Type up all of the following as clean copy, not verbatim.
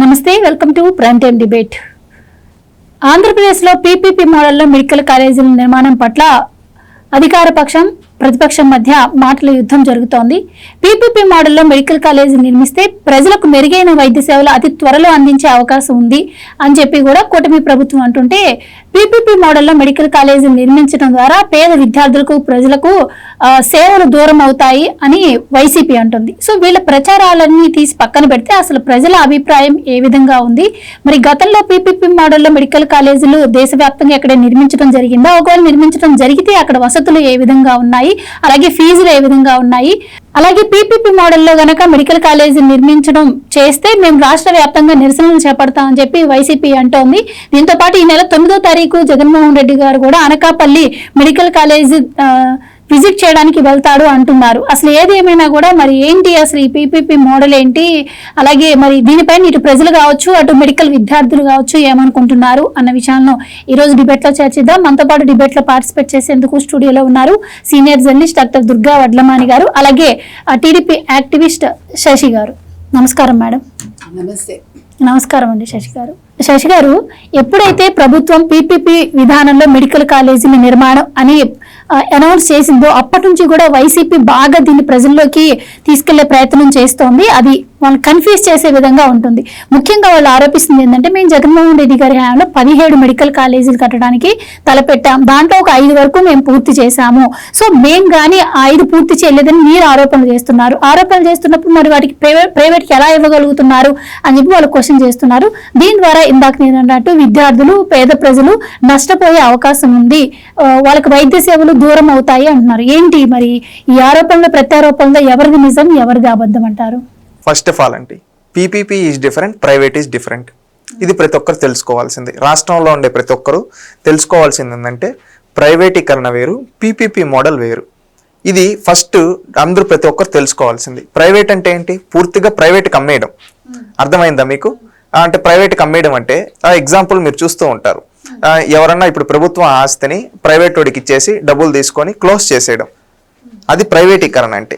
నమస్తే, welcome to prime time debate. ఆంధ్రప్రదేశ్లో PPP మోడల్లో మెడికల్ కాలేజీల నిర్మాణం పట్ల అధికార పక్షం ప్రతిపక్షం మధ్య మాటల యుద్ధం జరుగుతోంది. పీపీపీ మోడల్లో మెడికల్ కాలేజీ నిర్మిస్తే ప్రజలకు మెరుగైన వైద్య సేవలు అతి త్వరలో అందించే అవకాశం ఉంది అని చెప్పి కూడా కూటమి ప్రభుత్వం అంటుంటే, పీపీపీ మోడల్లో మెడికల్ కాలేజీ నిర్మించడం ద్వారా పేద విద్యార్థులకు ప్రజలకు సేవలు దూరం అవుతాయి అని వైసీపీ అంటుంది. సో వీళ్ళ ప్రచారాలన్నీ తీసి పక్కన పెడితే అసలు ప్రజల అభిప్రాయం ఏ విధంగా ఉంది? మరి గతంలో పీపీపీ మోడల్లో మెడికల్ కాలేజీలు దేశవ్యాప్తంగా ఎక్కడ నిర్మించడం జరిగిందా? ఒకవేళ నిర్మించడం జరిగితే అక్కడ వసతులు ఏ విధంగా ఉన్నాయి, అలాగే ఫీజులు ఏ విధంగా ఉన్నాయి, అలాగే పీపీపీ మోడల్లో గనక మెడికల్ కాలేజీ నిర్మించడం చేస్తే మేము రాష్ట్ర వ్యాప్తంగా నిరసనలు చేపడతామని చెప్పి వైసీపీ అంటోంది. దీంతో పాటు ఈ నెల 9వ తారీఖు జగన్మోహన్ రెడ్డి గారు కూడా అనకాపల్లి మెడికల్ కాలేజీ విజిట్ చేయడానికి వెళ్తాడు అంటున్నారు. అసలు ఏది ఏమైనా కూడా మరి ఏంటి అసలు ఈ పీపీపీ మోడల్ ఏంటి, అలాగే మరి దీనిపైన ఇటు ప్రజలు కావచ్చు అటు మెడికల్ విద్యార్థులు కావచ్చు ఏమనుకుంటున్నారు అన్న విషయాలను ఈ రోజు డిబేట్ లో చర్చిద్దాం. మనతో పాటు డిబేట్ లో పార్టిసిపేట్ చేసేందుకు స్టూడియోలో ఉన్నారు senior journalist doctor Durga Vadlamani గారు, అలాగే టీడీపీ యాక్టివిస్ట్ శశి గారు. నమస్కారం మేడం. నమస్తే. నమస్కారం అండి శశి గారు. శశి గారు, ఎప్పుడైతే ప్రభుత్వం పీపీపీ విధానంలో మెడికల్ కాలేజీల నిర్మాణం అని అనౌన్స్ చేసిందో అప్పటి నుంచి కూడా వైసీపీ బాగా దీన్ని ప్రజల్లోకి తీసుకెళ్లే ప్రయత్నం చేస్తోంది. అది వాళ్ళు కన్ఫ్యూజ్ చేసే విధంగా ఉంటుంది. ముఖ్యంగా వాళ్ళు ఆరోపిస్తుంది ఏంటంటే, మేము జగన్మోహన్ రెడ్డి గారి హయాంలో 17 మెడికల్ కాలేజీలు కట్టడానికి తలపెట్టాం, దాంట్లో ఒక 5 వరకు మేము పూర్తి చేశాము. సో మేము కానీ 5 పూర్తి చేయలేదని మీరు ఆరోపణలు చేస్తున్నారు. ఆరోపణలు చేస్తున్నప్పుడు మరి వాటికి ప్రైవేట్కి ఎలా ఇవ్వగలుగుతున్నారు అని చెప్పి వాళ్ళు క్వశ్చన్ చేస్తున్నారు. దీని ద్వారా ఇందాక నేను అన్నట్టు విద్యార్థులు పేద ప్రజలు నష్టపోయే అవకాశం ఉంది, వాళ్ళకి వైద్య సేవలు దూరం అవుతాయి అంటున్నారు. ఏంటి మరి ఈ ఆరోపణలు ప్రత్యారోపణలో ఎవరిది నిజం ఎవరిది అబద్ధం అంటారు? ఫస్ట్ ఆఫ్ ఆల్ అండి, PPP is different, private is different. ఇది ప్రతి ఒక్కరు తెలుసుకోవాల్సింది. రాష్ట్రంలో ఉండే ప్రతి ఒక్కరు తెలుసుకోవాల్సింది ఏంటంటే, ప్రైవేటీకరణ వేరు, పీపీపీ మోడల్ వేరు. ఇది ఫస్ట్ అందరూ ప్రతి ఒక్కరు తెలుసుకోవాల్సింది. ప్రైవేట్ అంటే ఏంటి? పూర్తిగా ప్రైవేట్కి అమ్మేయడం. అర్థమైందా మీకు? అంటే ప్రైవేట్కి అమ్మేయడం అంటే ఎగ్జాంపుల్ మీరు చూస్తూ ఉంటారు. ఎవరన్నా ఇప్పుడు ప్రభుత్వం ఆస్తిని ప్రైవేట్ వాడికి ఇచ్చేసి డబ్బులు తీసుకొని క్లోజ్ చేసేయడం, అది ప్రైవేటీకరణ అంటే.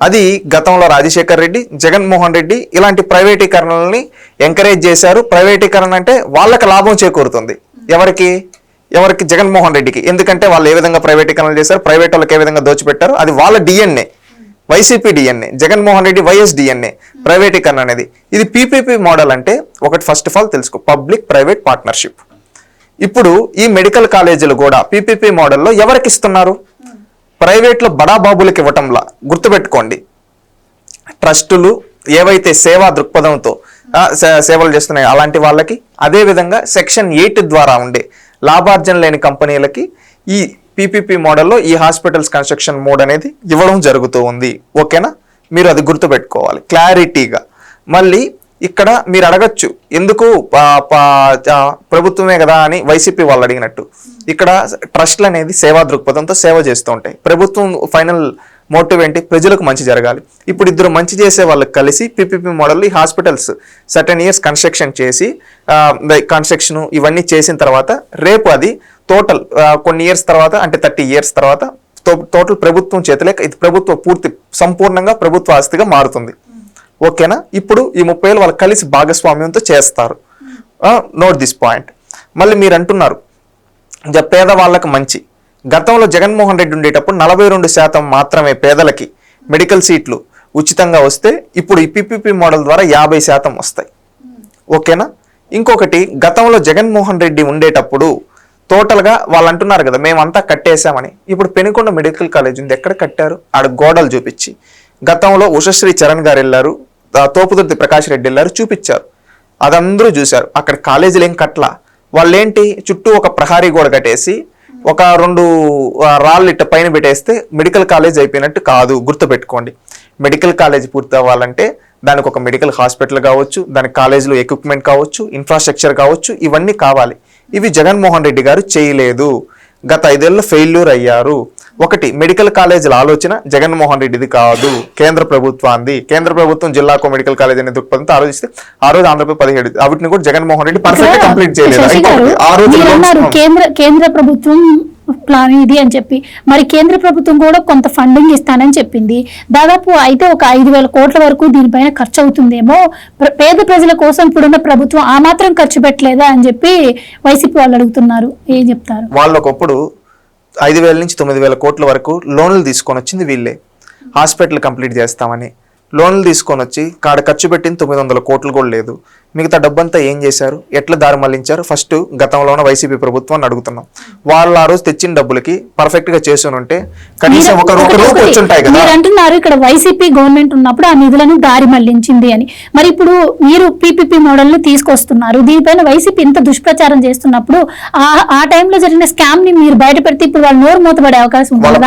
అది గతంలో రాజశేఖర్ రెడ్డి, జగన్మోహన్ రెడ్డి ఇలాంటి ప్రైవేటీకరణల్ని ఎంకరేజ్ చేశారు. ప్రైవేటీకరణ అంటే వాళ్ళకి లాభం చేకూరుతుంది. ఎవరికి? జగన్మోహన్ రెడ్డికి. ఎందుకంటే వాళ్ళు ఏ విధంగా ప్రైవేటీకరణలు చేశారు, ప్రైవేట్ వాళ్ళకి ఏ విధంగా దోచిపెట్టారు, అది వాళ్ళ DNA, YCP DNA, Jaganmohan Reddy YS DNA ప్రైవేటీకరణ అనేది. ఇది పీపీపీ మోడల్ అంటే ఒకటి ఫస్ట్ ఆఫ్ ఆల్ తెలుసుకో, పబ్లిక్ ప్రైవేట్ పార్ట్నర్షిప్. ఇప్పుడు ఈ మెడికల్ కాలేజీలు కూడా పీపీపీ మోడల్లో ఎవరికి ఇస్తున్నారు? ప్రైవేట్లో బడాబాబులకు ఇవ్వటంలా. గుర్తుపెట్టుకోండి, ట్రస్టులు ఏవైతే సేవా దృక్పథంతో సేవలు చేస్తున్నాయో అలాంటి వాళ్ళకి, అదేవిధంగా సెక్షన్ 8 ద్వారా ఉండే లాభార్జన లేని కంపెనీలకి ఈ పీపీపీ మోడల్లో ఈ హాస్పిటల్స్ కన్స్ట్రక్షన్ మోడ్ అనేది ఇవ్వడం జరుగుతూ ఉంది. ఓకేనా? మీరు అది గుర్తుపెట్టుకోవాలి క్లారిటీగా. మళ్ళీ ఇక్కడ మీరు అడగచ్చు, ఎందుకు ప్రభుత్వమే కదా అని వైసీపీ వాళ్ళు అడిగినట్టు. ఇక్కడ ట్రస్ట్లు అనేది సేవా దృక్పథంతో సేవ చేస్తూ ఉంటాయి. ప్రభుత్వం ఫైనల్ మోటివ్ ఏంటి? ప్రజలకు మంచి జరగాలి. ఇప్పుడు ఇద్దరు మంచి చేసే వాళ్ళకి కలిసి పీపీపీ మోడల్ ఈ హాస్పిటల్స్ సర్టెన్ ఇయర్స్ కన్స్ట్రక్షన్ చేసి కన్స్ట్రక్షన్ ఇవన్నీ చేసిన తర్వాత రేపు అది టోటల్ కొన్ని ఇయర్స్ తర్వాత, అంటే 30 ఇయర్స్ తర్వాత టోటల్ ప్రభుత్వం చేతిలో ఇది ప్రభుత్వ పూర్తి సంపూర్ణంగా ప్రభుత్వ ఆస్తిగా మారుతుంది. ఓకేనా? ఇప్పుడు ఈ 30 ఏళ్ళు వాళ్ళు కలిసి భాగస్వామ్యంతో చేస్తారు. Note this point. మళ్ళీ మీరు అంటున్నారు పేదవాళ్ళకి మంచి. గతంలో జగన్మోహన్ రెడ్డి ఉండేటప్పుడు 42% మాత్రమే పేదలకి మెడికల్ సీట్లు ఉచితంగా వస్తే ఇప్పుడు ఈ పీపీపీ మోడల్ ద్వారా 50% వస్తాయి. ఓకేనా? ఇంకొకటి, గతంలో జగన్మోహన్ రెడ్డి ఉండేటప్పుడు టోటల్గా వాళ్ళు అంటున్నారు కదా మేమంతా కట్టేశామని. ఇప్పుడు పెనుకొండ మెడికల్ కాలేజ్ ఉంది, ఎక్కడ కట్టారు? ఆడ గోడలు చూపించి. గతంలో ఉషశ్రీ చరణ్ గారు వెళ్ళారు, తోపుదుర్తి ప్రకాష్ రెడ్డి వెళ్ళారు, చూపించారు, అదందరూ చూశారు. అక్కడ కాలేజీలు ఏం కట్టలా. వాళ్ళేంటి చుట్టూ ఒక ప్రహారీ గోడ కట్టేసి ఒక 2 రాళ్ళు ఇట్ట పైన పెట్టేస్తే మెడికల్ కాలేజ్ అయిపోయినట్టు కాదు. గుర్తుపెట్టుకోండి, మెడికల్ కాలేజ్ పూర్తి అవ్వాలంటే దానికి ఒక మెడికల్ హాస్పిటల్ కావచ్చు, దానికి కాలేజీలో ఎక్విప్మెంట్ కావచ్చు, ఇన్ఫ్రాస్ట్రక్చర్ కావచ్చు, ఇవన్నీ కావాలి. ఇవి జగన్మోహన్ రెడ్డి గారు చేయలేదు. గత 5 ఏళ్ళు ఫెయిల్యూర్ అయ్యారు. ఒకటి, మెడికల్ కాలేజీల ఆలోచన జగన్మోహన్ రెడ్డిది కాదు, కేంద్ర ప్రభుత్వాన్ని. కేంద్ర ప్రభుత్వం జిల్లాకు మెడికల్ కాలేజ్ అనే దృక్పథంతో ఆలోచిస్తే ఆ రోజు ఆంధ్రప్రదేశ్ 17 వాటిని కూడా జగన్మోహన్ రెడ్డి పర్ఫెక్ట్ కంప్లీట్ చేయలేదు. కేంద్ర ప్రభుత్వం ప్లాన్ ఇది అని చెప్పి మరి కేంద్ర ప్రభుత్వం కూడా కొంత ఫండింగ్ ఇస్తానని చెప్పింది. దాదాపు అయితే ఒక 5,000 కోట్ల వరకు దీనిపైన ఖర్చు అవుతుందేమో. పేద ప్రజల కోసం ఇప్పుడున్న ప్రభుత్వం ఆ మాత్రం ఖర్చు పెట్టలేదా అని చెప్పి వైసీపీ వాళ్ళు అడుగుతున్నారు. ఏం చెప్తారు? వాళ్ళు ఒకప్పుడు 5,000 నుంచి 9,000 కోట్ల వరకు లోన్లు తీసుకొని వచ్చింది వీళ్ళే. హాస్పిటల్ కంప్లీట్ చేస్తామని లోన్లు తీసుకొని వచ్చి కాడ ఖర్చు పెట్టింది 900 కోట్లు కూడా లేదు. మిగతా డబ్బంతా ఏం చేశారు, ఎట్లా దారి మళ్లించారు? ఫస్ట్ గతంలోనే వైసీపీ ప్రభుత్వాన్ని అడుగుతున్నాం. వాళ్ళు ఆ రోజు తెచ్చిన డబ్బులకి పర్ఫెక్ట్ గా చేసి ఉంటే కనీసం ఒక రూపాయి వచ్చి ఉంటాయి కదా. మీరు అంటున్నారు ఇక్కడ వైసీపీ గవర్నమెంట్ ఉన్నప్పుడు ఆ నిధులను దారి మళ్లించింది అని. మరి ఇప్పుడు మీరు పీపీపీ మోడల్ ని తీసుకొస్తున్నారు. దీనిపైన వైసీపీ ఇంత దుష్ప్రచారం చేస్తున్నప్పుడు ఆ టైంలో జరిగిన స్కామ్ ని మీరు బయట పెడితే ఇప్పుడు వాళ్ళు నోరు మూతపడే అవకాశం ఉంది. వాళ్ళ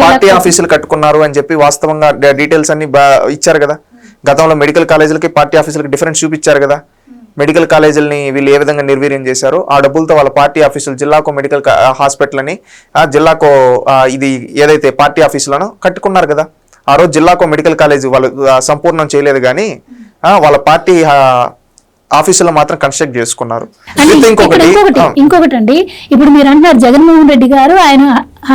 పార్టీ ఆఫీసులు కట్టుకున్నారు అని చెప్పి వాస్తవంగా డీటెయిల్స్ అన్ని ఇచ్చారు కదా. గతంలో మెడికల్ కాలేజీలకి పార్టీ ఆఫీసులకి డిఫరెన్స్ చూపించారు కదా. మెడికల్ కాలేజీలని వీళ్ళు ఏ విధంగా నిర్వీర్యం చేశారో ఆ డబ్బులతో వాళ్ళ పార్టీ ఆఫీసులు జిల్లాకో మెడికల్ హాస్పిటల్ అని జిల్లాకో ఇది ఏదైతే పార్టీ ఆఫీసులను కట్టుకున్నారు కదా. ఆ రోజు జిల్లాకో మెడికల్ కాలేజీ వాళ్ళు సంపూర్ణం చేయలేదు కానీ వాళ్ళ పార్టీ ఆఫీసులో మాత్రం కన్స్ట్రక్ట్ చేసుకున్నారు. ఇంకొకటి అండి, ఇప్పుడు మీరు అంటున్నారు జగన్మోహన్ రెడ్డి గారు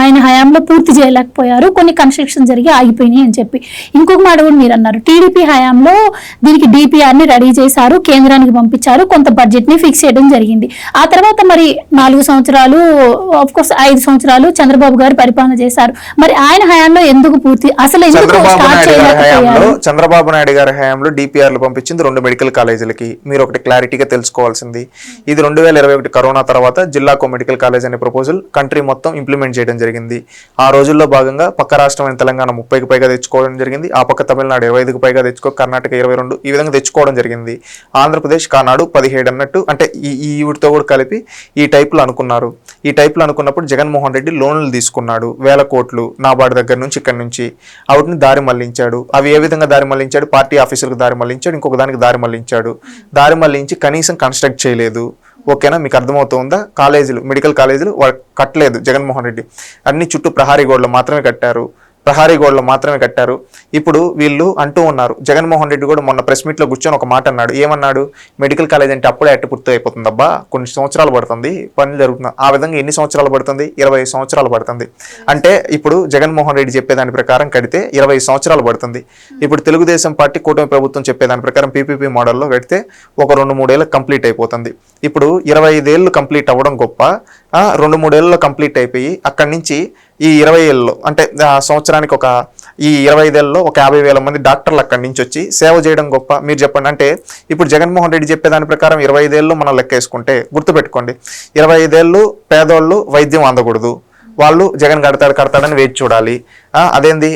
ఆయన హయాంలో పూర్తి చేయలేకపోయారు, కొన్ని కన్స్ట్రక్షన్ జరిగి ఆగిపోయినాయి అని చెప్పి. ఇంకొక మాట కూడా మీరు అన్నారు, టీడీపీ హయాంలో దీనికి డిపిఆర్ ని రెడీ చేశారు, కేంద్రానికి పంపించారు, కొంత బడ్జెట్ ని ఫిక్స్ చేయడం జరిగింది. ఆ తర్వాత మరి 4 సంవత్సరాలు, ఆఫ్ కోర్స్ 5 సంవత్సరాలు చంద్రబాబు గారు పరిపాలన చేశారు. మరి ఆయన హయాంలో ఎందుకు పూర్తి అసలు చంద్రబాబు నాయుడు గారి హయాంలో డిపిఆర్లు పంపించింది 2 మెడికల్ కాలేజీలకి. మీరు ఒకటి క్లారిటీగా తెలుసుకోవాల్సింది, ఇది 2021 కరోనా తర్వాత జిల్లాకో మెడికల్ కాలేజ్ అనే ప్రపోజల్ కంట్రీ మొత్తం ఇంప్లిమెంట్ చేయడం జరిగింది. ఆ రోజుల్లో భాగంగా పక్క రాష్ట్రమైన తెలంగాణ 30కి పైగా తెచ్చుకోవడం జరిగింది. ఆ పక్క తమిళనాడు 25కి పైగా కర్ణాటక 22 ఈ విధంగా తెచ్చుకోవడం జరిగింది. ఆంధ్రప్రదేశ్ కానాడు 17 అన్నట్టు, అంటే ఈ వీటితో కూడా కలిపి ఈ టైప్లో అనుకున్నారు. ఈ టైప్లో అనుకున్నప్పుడు జగన్మోహన్ రెడ్డి లోన్లు తీసుకున్నాడు 1000 కోట్లు నాబార్డు దగ్గర నుంచి, ఇక్కడ నుంచి. వాటిని దారి మళ్లించాడు. అవి ఏ విధంగా దారి మళ్లించాడు? పార్టీ ఆఫీసులకు దారి మళ్లించాడు, ఇంకొక దానికి దారి మళ్లించాడు. దారి మళ్లించి కనీసం కన్స్ట్రక్ట్ చేయలేదు. ఓకేనా, మీకు అర్థమవుతుందా? కాలేజీలు, మెడికల్ కాలేజీలు కట్టలేదు జగన్మోహన్ రెడ్డి. అన్ని చుట్టూ ప్రహారీ గోడలు మాత్రమే కట్టారు. ఇప్పుడు వీళ్ళు అంటూ ఉన్నారు, జగన్మోహన్ రెడ్డి కూడా మొన్న ప్రెస్ మీట్లో కూర్చొని ఒక మాట అన్నాడు. ఏమన్నాడు? మెడికల్ కాలేజ్ అంటే అప్పుడే పూర్తి అయిపోతుంది అబ్బా, కొన్ని సంవత్సరాలు పడుతుంది, పనులు జరుగుతుంది. ఆ విధంగా ఎన్ని సంవత్సరాలు పడుతుంది? 20 సంవత్సరాలు పడుతుంది. అంటే ఇప్పుడు జగన్మోహన్ రెడ్డి చెప్పేదాని ప్రకారం కడితే 20 సంవత్సరాలు పడుతుంది. ఇప్పుడు తెలుగుదేశం పార్టీ కూటమి ప్రభుత్వం చెప్పేదాని ప్రకారం పీపీపీ మోడల్లో కడితే ఒక 2-3 ఏళ్ళకి కంప్లీట్ అయిపోతుంది. ఇప్పుడు 25 ఏళ్ళు కంప్లీట్ అవ్వడం గొప్ప, 2-3 ఏళ్ళలో కంప్లీట్ అయిపోయి అక్కడి నుంచి ఈ 20 ఏళ్ళలో, అంటే సంవత్సరానికి ఈ 25 ఏళ్ళలో ఒక 50,000 మంది డాక్టర్లు అక్కడి నుంచి వచ్చి సేవ చేయడం గొప్ప. మీరు చెప్పండి. అంటే ఇప్పుడు జగన్మోహన్ రెడ్డి చెప్పేదాని ప్రకారం 25 ఏళ్ళు మనం లెక్కేసుకుంటే, గుర్తుపెట్టుకోండి, 25 ఏళ్ళు పేదోళ్ళు వైద్యం అందకూడదు, వాళ్ళు జగన్ కడతాడని వేచి చూడాలి. అదేంది,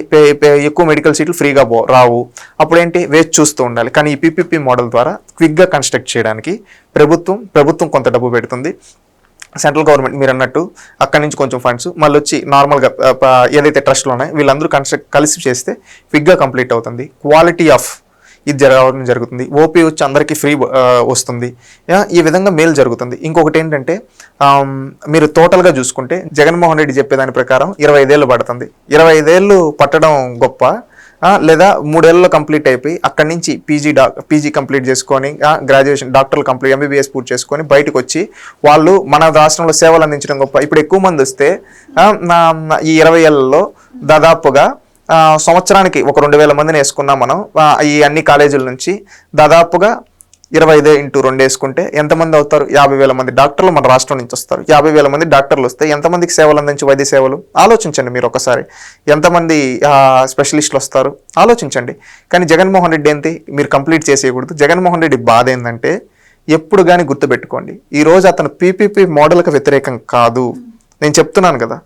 ఎక్కువ మెడికల్ సీట్లు ఫ్రీగా రావు. అప్పుడేంటి, వేచి చూస్తూ ఉండాలి. కానీ ఈ పీపీపీ మోడల్ ద్వారా క్విక్గా కన్స్ట్రక్ట్ చేయడానికి ప్రభుత్వం కొంత డబ్బు పెడుతుంది. సెంట్రల్ గవర్నమెంట్ మీరు అన్నట్టు అక్కడి నుంచి కొంచెం ఫండ్స్ మళ్ళీ వచ్చి నార్మల్గా ఏదైతే ట్రస్ట్లో ఉన్నాయో వీళ్ళందరూ కలిసి చేస్తే క్విక్గా కంప్లీట్ అవుతుంది. క్వాలిటీ ఆఫ్ ఇది జరుగుతుంది. ఓపీ వచ్చి అందరికీ ఫ్రీ వస్తుంది. ఈ విధంగా మేలు జరుగుతుంది. ఇంకొకటి ఏంటంటే, మీరు టోటల్గా చూసుకుంటే జగన్మోహన్ రెడ్డి చెప్పేదాని ప్రకారం 25 ఏళ్ళు పడుతుంది. 25 ఏళ్ళు పట్టడం గొప్ప, లేదా 3 ఏళ్ళలో కంప్లీట్ అయిపోయి అక్కడి నుంచి పీజీ కంప్లీట్ చేసుకొని, గ్రాడ్యుయేషన్ డాక్టర్లు కంప్లీట్ MBBS పూర్తి చేసుకొని బయటకు వచ్చి వాళ్ళు మన రాష్ట్రంలో సేవలు అందించడం గొప్ప. ఇప్పుడు ఎక్కువ మంది వస్తే ఈ 20 ఏళ్లలో దాదాపుగా సంవత్సరానికి ఒక 2,000 మందిని వేసుకున్నాం మనం. ఈ అన్ని కాలేజీల నుంచి దాదాపుగా 25 × 2 వేసుకుంటే ఎంతమంది అవుతారు? 50,000 మంది డాక్టర్లు మన రాష్ట్రం నుంచి వస్తారు. 50,000 మంది డాక్టర్లు వస్తే ఎంతమందికి సేవలు అందించి వైద్య సేవలు ఆలోచించండి మీరు ఒకసారి. ఎంతమంది స్పెషలిస్టులు వస్తారు ఆలోచించండి. కానీ జగన్మోహన్ రెడ్డి ఏంటి, మీరు కంప్లీట్ చేసేయకూడదు. జగన్మోహన్ రెడ్డి బాధ ఏంటంటే, ఎప్పుడు కానీ గుర్తుపెట్టుకోండి, ఈరోజు అతను పీపీపీ మోడల్కి వ్యతిరేకం కాదు. నేను చెప్తున్నాను కదా,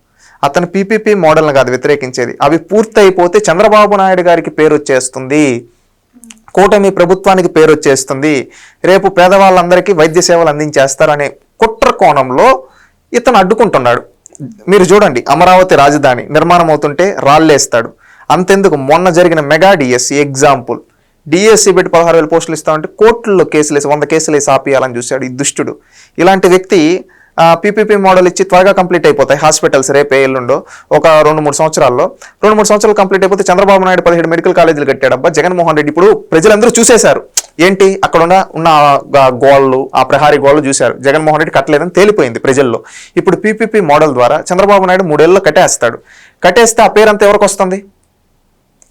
అతను పీపీపీ మోడల్ని కాదు వ్యతిరేకించేది. అవి పూర్తయిపోతే చంద్రబాబు నాయుడు గారికి పేరు వచ్చేస్తుంది, కూటమి ప్రభుత్వానికి పేరు వచ్చేస్తుంది, రేపు పేదవాళ్ళందరికీ వైద్య సేవలు అందించేస్తారు అనే కుట్ర కోణంలో ఇతను అడ్డుకుంటున్నాడు. మీరు చూడండి, అమరావతి రాజధాని నిర్మాణం అవుతుంటే రాళ్ళేస్తాడు. అంతెందుకు, మొన్న జరిగిన మెగా డిఎస్సి ఎగ్జాంపుల్, డిఎస్సి పెట్టి 16,000 పోస్టులు ఇస్తామంటే కోర్టుల్లో కేసులు వేసి 100 కేసులు వేసి ఆపియాలని చూశాడు ఈ దుష్టుడు. ఇలాంటి వ్యక్తి పీపీపీ మోడల్ ఇచ్చి త్వరగా కంప్లీట్ అయిపోతాయి హాస్పిటల్స్, రేపే ఎల్లుండో ఒక 2-3 సంవత్సరాల్లో 2-3 సంవత్సరాలు కంప్లీట్ అయిపోతే చంద్రబాబు నాయుడు 17 మెడికల్ కాలేజీలు కట్టాడబ్బా. జగన్మోహన్ రెడ్డి ఇప్పుడు ప్రజలందరూ చూసేశారు, ఏంటి అక్కడ ఉన్న గోళ్ళు, ఆ ప్రహారీ గోళ్ళు చూశారు, జగన్మోహన్ రెడ్డి కట్టలేదని తేలిపోయింది ప్రజల్లో. ఇప్పుడు పీపీపీ మోడల్ ద్వారా చంద్రబాబు నాయుడు 3 ఏళ్ళు కట్టేస్తే ఆ పేరు అంతా ఎవరికి వస్తుంది?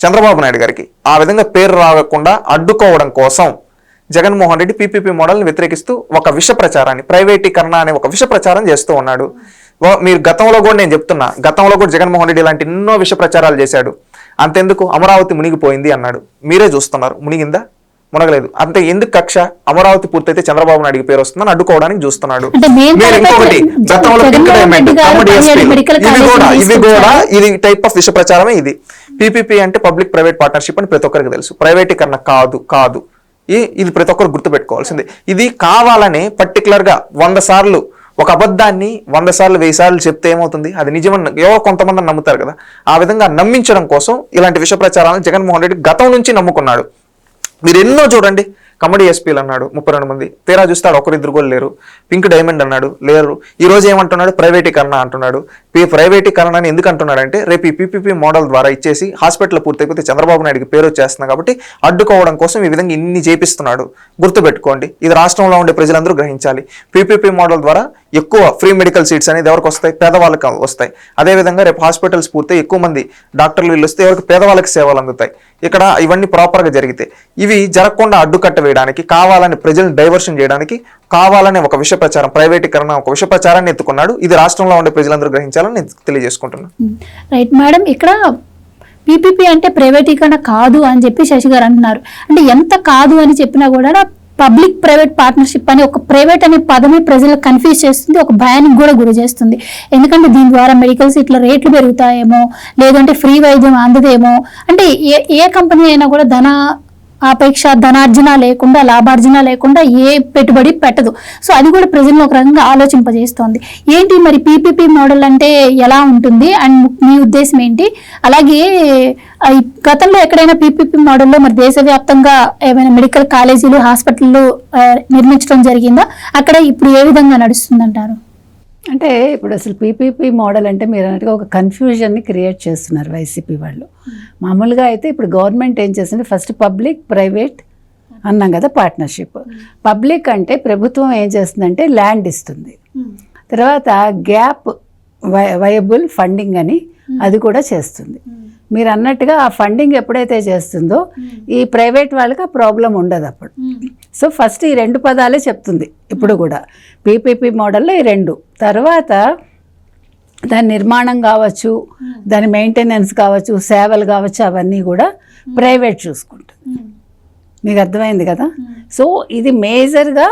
చంద్రబాబు నాయుడు గారికి. ఆ విధంగా పేరు రాకుండా అడ్డుకోవడం కోసం జగన్మోహన్ రెడ్డి పీపీపీ మోడల్ని వ్యతిరేకిస్తూ ఒక విష ప్రచారాన్ని, ప్రైవేటీకరణ అనే ఒక విష ప్రచారం చేస్తూ ఉన్నాడు. మీరు గతంలో కూడా, నేను చెప్తున్నా, గతంలో కూడా జగన్మోహన్ రెడ్డి ఇలాంటి ఎన్నో విష ప్రచారాలు చేశాడు. అంతెందుకు అమరావతి మునిగిపోయింది అన్నాడు, మీరే చూస్తున్నారు. మునిగిందా? మునగలేదు. అంతే ఎందుకు కక్ష? అమరావతి పూర్తయితే చంద్రబాబు నాయుడికి పేరు వస్తుందని అడ్డుకోవడానికి చూస్తున్నాడు. ఇంకొకటి, గతంలో ఇవి కూడా ఇది టైప్ ఆఫ్ విష ప్రచారమే. ఇది పీపీపీ అంటే పబ్లిక్ ప్రైవేట్ పార్ట్నర్షిప్ అని ప్రతి ఒక్కరికి తెలుసు. ప్రైవేటీకరణ కాదు. ఇది ప్రతి ఒక్కరు గుర్తుపెట్టుకోవాల్సింది. ఇది కావాలని పర్టికులర్ గా 100 సార్లు ఒక అబద్ధాన్ని 100 సార్లు 1000 సార్లు చెప్తే ఏమవుతుంది? అది నిజమని ఎవరో కొంతమంది నమ్ముతారు కదా. ఆ విధంగా నమ్మించడం కోసం ఇలాంటి విష ప్రచారాలను జగన్మోహన్ రెడ్డి గతం నుంచి నమ్ముకున్నాడు. మీరు ఎన్నో చూడండి. కమిటీ ఎస్పీలు అన్నాడు 32 మంది, తీరా చూస్తాడు ఒకరిద్దరు కూడా లేరు. పింక్ డైమండ్ అన్నాడు, లేరు. ఈ రోజు ఏమంటున్నాడు? ప్రైవేటీకరణ అంటున్నాడు. ప్రైవేటీకరణ అని ఎందుకు అంటున్నాడంటే, రేపు ఈ పీపీపీ మోడల్ ద్వారా ఇచ్చేసి హాస్పిటల్ పూర్తయిపోతే చంద్రబాబు నాయుడికి పేరు వచ్చేస్తుంది కాబట్టి అడ్డుకోవడం కోసం ఈ విధంగా ఇన్ని చేపిస్తున్నాడు. గుర్తుపెట్టుకోండి, ఇది రాష్ట్రంలో ఉండే ప్రజలందరూ గ్రహించాలి. పీపీపీ మోడల్ ద్వారా ఎక్కువ ఫ్రీ మెడికల్ సీట్స్ అనేది ఎవరికి వస్తాయి? పేదవాళ్ళకి వస్తాయి. అదేవిధంగా రేపు హాస్పిటల్స్ పూర్తి ఎక్కువ మంది డాక్టర్లు వీళ్ళు వస్తే ఎవరికి? పేదవాళ్ళకి సేవలు అందుతాయి. ఇక్కడ ఇవన్నీ ప్రాపర్గా జరిగితే, ఇవి జరగకుండా అడ్డుకట్ట వేయడానికి, కావాలని ప్రజలను డైవర్షన్ చేయడానికి, కావాలని ఒక విష ప్రచారం, ప్రైవేటీకరణ ఒక విష ప్రచారాన్ని ఎత్తుకున్నాడు. ఇది రాష్ట్రంలో ఉండే ప్రజలందరూ గ్రహించాలని నేను తెలియజేసుకుంటున్నాను. రైట్ మేడం, ఇక్కడ పీపీపీ అంటే ప్రైవేటీకరణ కాదు అని చెప్పి శశి గారు అంటున్నారు. అంటే ఎంత కాదు అని చెప్పినా కూడా పబ్లిక్ ప్రైవేట్ పార్ట్నర్షిప్ అని ఒక ప్రైవేట్ అనే పదమే ప్రజలకు కన్ఫ్యూజ్ చేస్తుంది, ఒక భయానికి కూడా గురి చేస్తుంది. ఎందుకంటే దీని ద్వారా మెడికల్ సీట్ల రేట్లు పెరుగుతాయేమో, లేదంటే ఫ్రీ వైద్యం అందదేమో. అంటే ఏ కంపెనీ అయినా కూడా ధనార్జన లేకుండా, లాభార్జన లేకుండా ఏ పెట్టుబడి పెట్టదు. సో అది కూడా ప్రజలను ఒక రకంగా ఆలోచింపజేస్తోంది. ఏంటి మరి పీపీపీ మోడల్ అంటే ఎలా ఉంటుంది అండ్ మీ ఉద్దేశం ఏంటి? అలాగే గతంలో ఎక్కడైనా పీపీపీ మోడల్లో మరి దేశవ్యాప్తంగా ఏమైనా మెడికల్ కాలేజీలు, హాస్పిటళ్ళు నిర్మించడం జరిగిందా? అక్కడ ఇప్పుడు ఏ విధంగా నడుస్తుందంటారు? అంటే ఇప్పుడు అసలు పీపీపీ మోడల్ అంటే మీరు అన్నట్టుగా ఒక కన్ఫ్యూజన్ని క్రియేట్ చేస్తున్నారు వైసీపీ వాళ్ళు. మామూలుగా అయితే ఇప్పుడు గవర్నమెంట్ ఏం చేస్తుంది, ఫస్ట్ పబ్లిక్ ప్రైవేట్ అన్నాం కదా, పార్ట్నర్షిప్. పబ్లిక్ అంటే ప్రభుత్వం ఏం చేస్తుందంటే ల్యాండ్ ఇస్తుంది, తర్వాత గ్యాప్ వయబుల్ ఫండింగ్ అని అది కూడా చేస్తుంది. మీరు అన్నట్టుగా ఆ ఫండింగ్ ఎప్పుడైతే చేస్తుందో ఈ ప్రైవేట్ వాళ్ళకి ఆ ప్రాబ్లం ఉండదు అప్పుడు. సో ఫస్ట్ ఈ 2 పదాలే చెప్తుంది ఇప్పుడు కూడా పీపీపీ మోడల్లో, ఈ 2. తర్వాత దాని నిర్మాణం కావచ్చు, దాని మెయింటెనెన్స్ కావచ్చు, సేవలు కావచ్చు, అవన్నీ కూడా ప్రైవేట్ చూసుకుంటుంది. మీకు అర్థమైంది కదా. సో ఇది మేజర్గా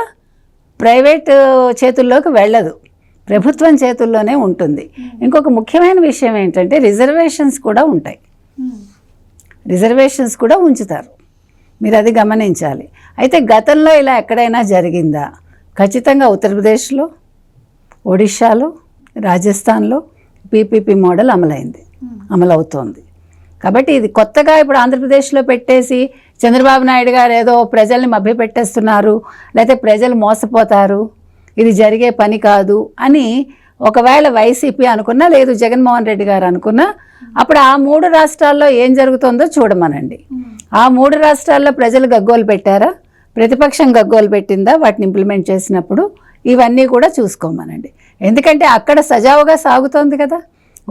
ప్రైవేట్ చేతుల్లోకి వెళ్ళదు, ప్రభుత్వం చేతుల్లోనే ఉంటుంది. ఇంకొక ముఖ్యమైన విషయం ఏంటంటే రిజర్వేషన్స్ కూడా ఉంటాయి, రిజర్వేషన్స్ కూడా ఉంచుతారు, మీరు అది గమనించాలి. అయితే గతంలో ఇలా ఎక్కడైనా జరిగిందా? ఖచ్చితంగా ఉత్తరప్రదేశ్లో, ఒడిశాలో, రాజస్థాన్లో పీపీపీ మోడల్ అమలవుతోంది. కాబట్టి ఇది కొత్తగా ఇప్పుడు ఆంధ్రప్రదేశ్లో పెట్టేసి చంద్రబాబు నాయుడు గారు ఏదో ప్రజల్ని మభ్యపెట్టేస్తున్నారు, లేకపోతే ప్రజలు మోసపోతారు, ఇది జరిగే పని కాదు అని ఒకవేళ వైసీపీ అనుకున్నా, లేదు జగన్మోహన్ రెడ్డి గారు అనుకున్నా, అప్పుడు ఆ 3 రాష్ట్రాల్లో ఏం జరుగుతుందో చూడమనండి. ఆ 3 రాష్ట్రాల్లో ప్రజలు గగ్గోలు పెట్టారా? ప్రతిపక్షం గగ్గోలు పెట్టిందా వాటిని ఇంప్లిమెంట్ చేసినప్పుడు? ఇవన్నీ కూడా చూసుకోమనండి. ఎందుకంటే అక్కడ సజావుగా సాగుతోంది కదా.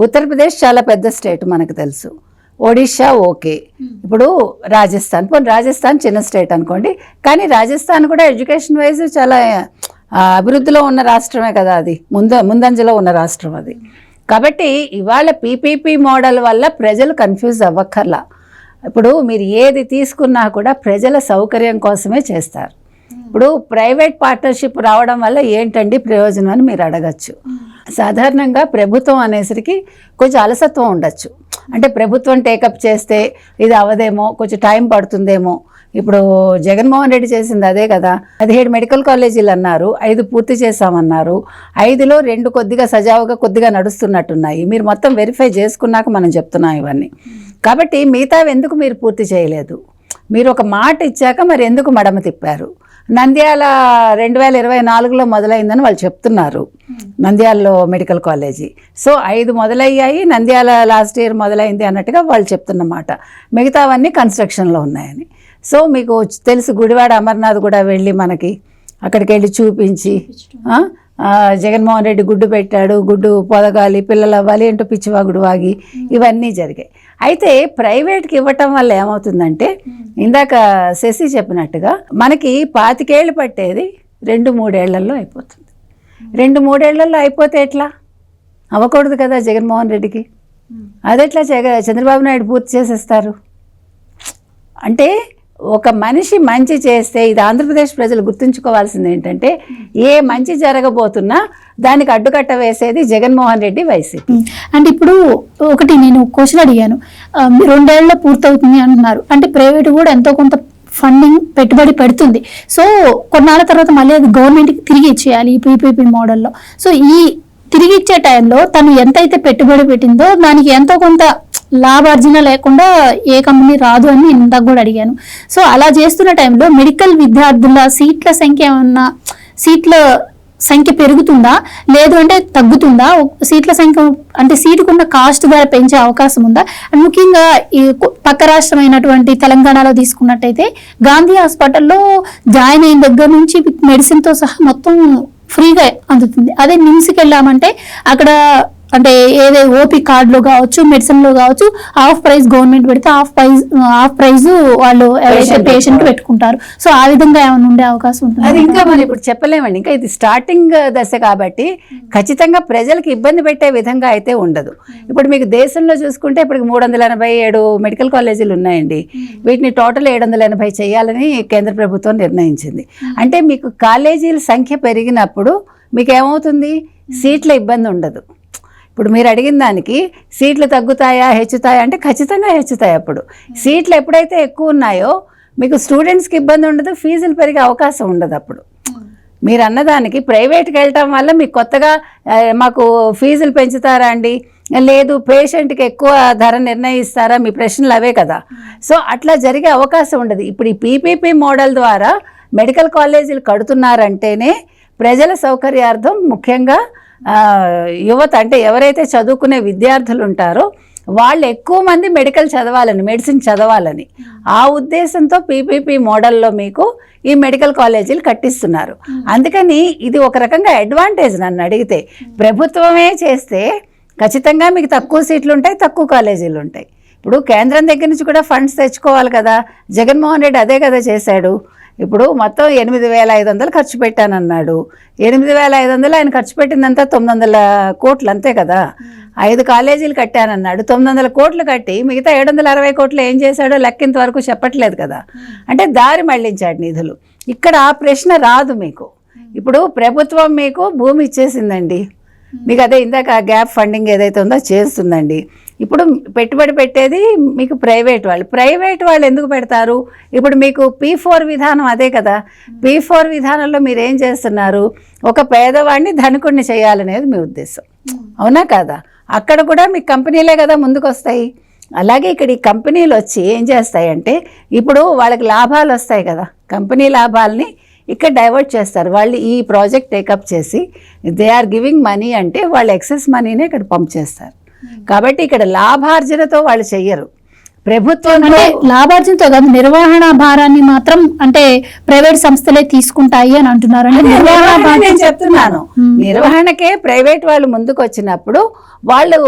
ఉత్తరప్రదేశ్ చాలా పెద్ద స్టేట్ మనకు తెలుసు, ఒడిషా ఓకే, ఇప్పుడు రాజస్థాన్ చిన్న స్టేట్ అనుకోండి, కానీ రాజస్థాన్ కూడా ఎడ్యుకేషన్ వైజ్ చాలా అభివృద్ధిలో ఉన్న రాష్ట్రమే కదా, అది ముందంజలో ఉన్న రాష్ట్రం అది. కాబట్టి ఇవాళ పీపీపీ మోడల్ వల్ల ప్రజలు కన్ఫ్యూజ్ అవ్వక్కర్లా. ఇప్పుడు మీరు ఏది తీసుకున్నా కూడా ప్రజల సౌకర్యం కోసమే చేస్తారు. ఇప్పుడు ప్రైవేట్ పార్ట్నర్షిప్ రావడం వల్ల ఏంటండి ప్రయోజనం అని మీరు అడగచ్చు. సాధారణంగా ప్రభుత్వం అనేసరికి కొంచెం అలసత్వం ఉండొచ్చు. అంటే ప్రభుత్వం టేకప్ చేస్తే ఇది అవదేమో, కొంచెం టైం పడుతుందేమో. ఇప్పుడు జగన్మోహన్ రెడ్డి చేసింది అదే కదా. 17 మెడికల్ కాలేజీలు అన్నారు, 5 పూర్తి చేసామన్నారు. 5లో 2 కొద్దిగా సజావుగా కొద్దిగా నడుస్తున్నట్టున్నాయి. మీరు మొత్తం వెరిఫై చేసుకున్నాక మనం చెప్తున్నాం ఇవన్నీ. కాబట్టి మిగతావి ఎందుకు మీరు పూర్తి చేయలేదు? మీరు ఒక మాట ఇచ్చాక మరి ఎందుకు మడమ తిప్పారు? నంద్యాల 2024లో మొదలైందని వాళ్ళు చెప్తున్నారు, నంద్యాలలో మెడికల్ కాలేజీ. సో 5 మొదలయ్యాయి, నంద్యాల లాస్ట్ ఇయర్ మొదలైంది అన్నట్టుగా వాళ్ళు చెప్తున్నమాట. మిగతావన్నీ కన్స్ట్రక్షన్లో ఉన్నాయని. సో మీకు తెలుసు గుడివాడ అమర్నాథ్ కూడా వెళ్ళి మనకి అక్కడికి వెళ్ళి చూపించి జగన్మోహన్ రెడ్డి గుడ్డు పెట్టాడు, గుడ్డు పొదగాలి, పిల్లలు అవ్వాలి అంటూ పిచ్చివాగుడు వాగి ఇవన్నీ జరిగాయి. అయితే ప్రైవేట్కి ఇవ్వటం వల్ల ఏమవుతుందంటే ఇందాక శశి చెప్పినట్టుగా మనకి 25 ఏళ్ళు పట్టేది 2-3 ఏళ్లలో అయిపోతుంది. 2-3 ఏళ్లలో అయిపోతే ఎట్లా? అవ్వకూడదు కదా జగన్మోహన్ రెడ్డికి. అదెట్లా చంద్రబాబు నాయుడు పూర్తి చేసేస్తారు? అంటే ఒక మనిషి మంచి చేస్తే, ఇది ఆంధ్రప్రదేశ్ ప్రజలు గుర్తుంచుకోవాల్సింది ఏంటంటే, ఏ మంచి జరగబోతున్నా దానికి అడ్డుకట్ట వేసేది జగన్మోహన్ రెడ్డి, వైసీపీ. అంటే ఇప్పుడు ఒకటి నేను క్వశ్చన్ అడిగాను, 2 ఏళ్లలో పూర్తవుతుంది అంటున్నారు. అంటే ప్రైవేట్ కూడా ఎంతో కొంత ఫండింగ్ పెట్టుబడి పెడుతుంది. సో కొన్నాళ్ళ తర్వాత మళ్ళీ అది గవర్నమెంట్కి తిరిగి ఇచ్చేయాలి ఈ పీపీపీ మోడల్లో. సో ఈ తిరిగి ఇచ్చే టైంలో తను ఎంతైతే పెట్టుబడి పెట్టిందో దానికి ఎంతో కొంత లాభార్జన లేకుండా ఏ కంపెనీ రాదు అని నేను ఇందాక కూడా అడిగాను. సో అలా చేస్తున్న టైంలో మెడికల్ విద్యార్థుల సీట్ల సంఖ్య ఏమన్నా సంఖ్య పెరుగుతుందా, లేదు అంటే తగ్గుతుందా? సీట్ల సంఖ్య అంటే సీటుకున్న కాస్ట్ ద్వారా పెంచే అవకాశం ఉందా? ముఖ్యంగా ఈ పక్క రాష్ట్రమైనటువంటి తెలంగాణలో తీసుకున్నట్టయితే గాంధీ హాస్పిటల్లో జాయిన్ అయిన దగ్గర నుంచి మెడిసిన్తో సహా మొత్తం ఫ్రీగా అందుతుంది. అదే నిమ్స్కి వెళ్ళామంటే అక్కడ అంటే ఏదే ఓపీ కార్డులో కావచ్చు, మెడిసిన్లో కావచ్చు, హాఫ్ ప్రైస్ గవర్నమెంట్ పెడితే హాఫ్ ప్రైజ్ వాళ్ళు ఎవరైతే పేషెంట్ పెట్టుకుంటారు. సో ఆ విధంగా ఏమైనా ఉండే అవకాశం ఉంటుంది? అది ఇంకా మనం ఇప్పుడు చెప్పలేమండి. ఇంకా ఇది స్టార్టింగ్ దశ కాబట్టి ఖచ్చితంగా ప్రజలకు ఇబ్బంది పెట్టే విధంగా అయితే ఉండదు. ఇప్పుడు మీకు దేశంలో చూసుకుంటే ఇప్పటికి 387 మెడికల్ కాలేజీలు ఉన్నాయండి. వీటిని టోటల్ 780 చేయాలని కేంద్ర ప్రభుత్వం నిర్ణయించింది. అంటే మీకు కాలేజీల సంఖ్య పెరిగినప్పుడు మీకు ఏమవుతుంది? సీట్ల ఇబ్బంది ఉండదు. ఇప్పుడు మీరు అడిగిన దానికి సీట్లు తగ్గుతాయా హెచ్చుతాయా అంటే ఖచ్చితంగా హెచ్చుతాయి. అప్పుడు సీట్లు ఎప్పుడైతే ఎక్కువ ఉన్నాయో మీకు స్టూడెంట్స్కి ఇబ్బంది ఉండదు, ఫీజులు పెరిగే అవకాశం ఉండదు. అప్పుడు మీరు అన్నదానికి ప్రైవేట్కి వెళ్ళటం వల్ల మీకు కొత్తగా మాకు ఫీజులు పెంచుతారా అండి, లేదు పేషెంట్కి ఎక్కువ ధర నిర్ణయిస్తారా, మీ ప్రశ్నలు అవే కదా. సో అట్లా జరిగే అవకాశం ఉండదు. ఇప్పుడు ఈ పీపీపీ మోడల్ ద్వారా మెడికల్ కాలేజీలు కడుతున్నారంటేనే ప్రజల సౌకర్యార్థం, ముఖ్యంగా యువత అంటే ఎవరైతే చదువుకునే విద్యార్థులు ఉంటారో వాళ్ళు ఎక్కువ మంది మెడిసిన్ చదవాలని ఆ ఉద్దేశంతో పీపీపీ మోడల్లో మీకు ఈ మెడికల్ కాలేజీలు కట్టిస్తున్నారు. అందుకని ఇది ఒక రకంగా అడ్వాంటేజ్. నన్ను అడిగితే ప్రభుత్వమే చేస్తే ఖచ్చితంగా మీకు తక్కువ సీట్లు ఉంటాయి, తక్కువ కాలేజీలు ఉంటాయి. ఇప్పుడు కేంద్రం దగ్గర నుంచి కూడా ఫండ్స్ తెచ్చుకోవాలి కదా. జగన్మోహన్ రెడ్డి అదే కదా చేశాడు. ఇప్పుడు మొత్తం 8,500 ఖర్చు పెట్టానన్నాడు. 8,500 ఆయన ఖర్చు పెట్టిందంతా 900 కోట్లు అంతే కదా. 5 కాలేజీలు కట్టానన్నాడు, 900 కోట్లు కట్టి మిగతా 760 కోట్లు ఏం చేశాడో లెక్క ఇంతవరకు చెప్పట్లేదు కదా. అంటే దారి మళ్లించాడు నిధులు. ఇక్కడ ఆ ప్రశ్న రాదు మీకు. ఇప్పుడు ప్రభుత్వం మీకు భూమి ఇచ్చేసిందండి, మీకు అదే ఇందాక గ్యాప్ ఫండింగ్ ఏదైతే ఉందో చేస్తుందండి. ఇప్పుడు పెట్టుబడి పెట్టేది మీకు ప్రైవేట్ వాళ్ళు ఎందుకు పెడతారు? ఇప్పుడు మీకు P4 విధానం అదే కదా. P4 విధానంలో మీరు ఏం చేస్తున్నారు? ఒక పేదవాడిని ధనికుడిని చేయాలనేది మీ ఉద్దేశం, అవునా కాదా? అక్కడ కూడా మీ కంపెనీలే కదా ముందుకు వస్తాయి. అలాగే ఇక్కడ ఈ కంపెనీలు వచ్చి ఏం చేస్తాయంటే ఇప్పుడు వాళ్ళకి లాభాలు వస్తాయి కదా, కంపెనీ లాభాలని ఇక్కడ డైవర్ట్ చేస్తారు. వాళ్ళు ఈ ప్రాజెక్ట్ టేకప్ చేసి దే ఆర్ గివింగ్ మనీ అంటే వాళ్ళు ఎక్సెస్ మనీనే ఇక్కడ పంప్ చేస్తారు. కాబట్టి ఇక్కడ లాభార్జనతో వాళ్ళు చెయ్యరు. ప్రభుత్వం అంటే లాభార్జనతో కాదు, నిర్వహణ భారాన్ని మాత్రం అంటే ప్రైవేట్ సంస్థలే తీసుకుంటాయి అని అంటున్నారు. అంటే నేను చెప్తున్నాను, నిర్వహణకే ప్రైవేట్ వాళ్ళు ముందుకు వచ్చినప్పుడు వాళ్ళు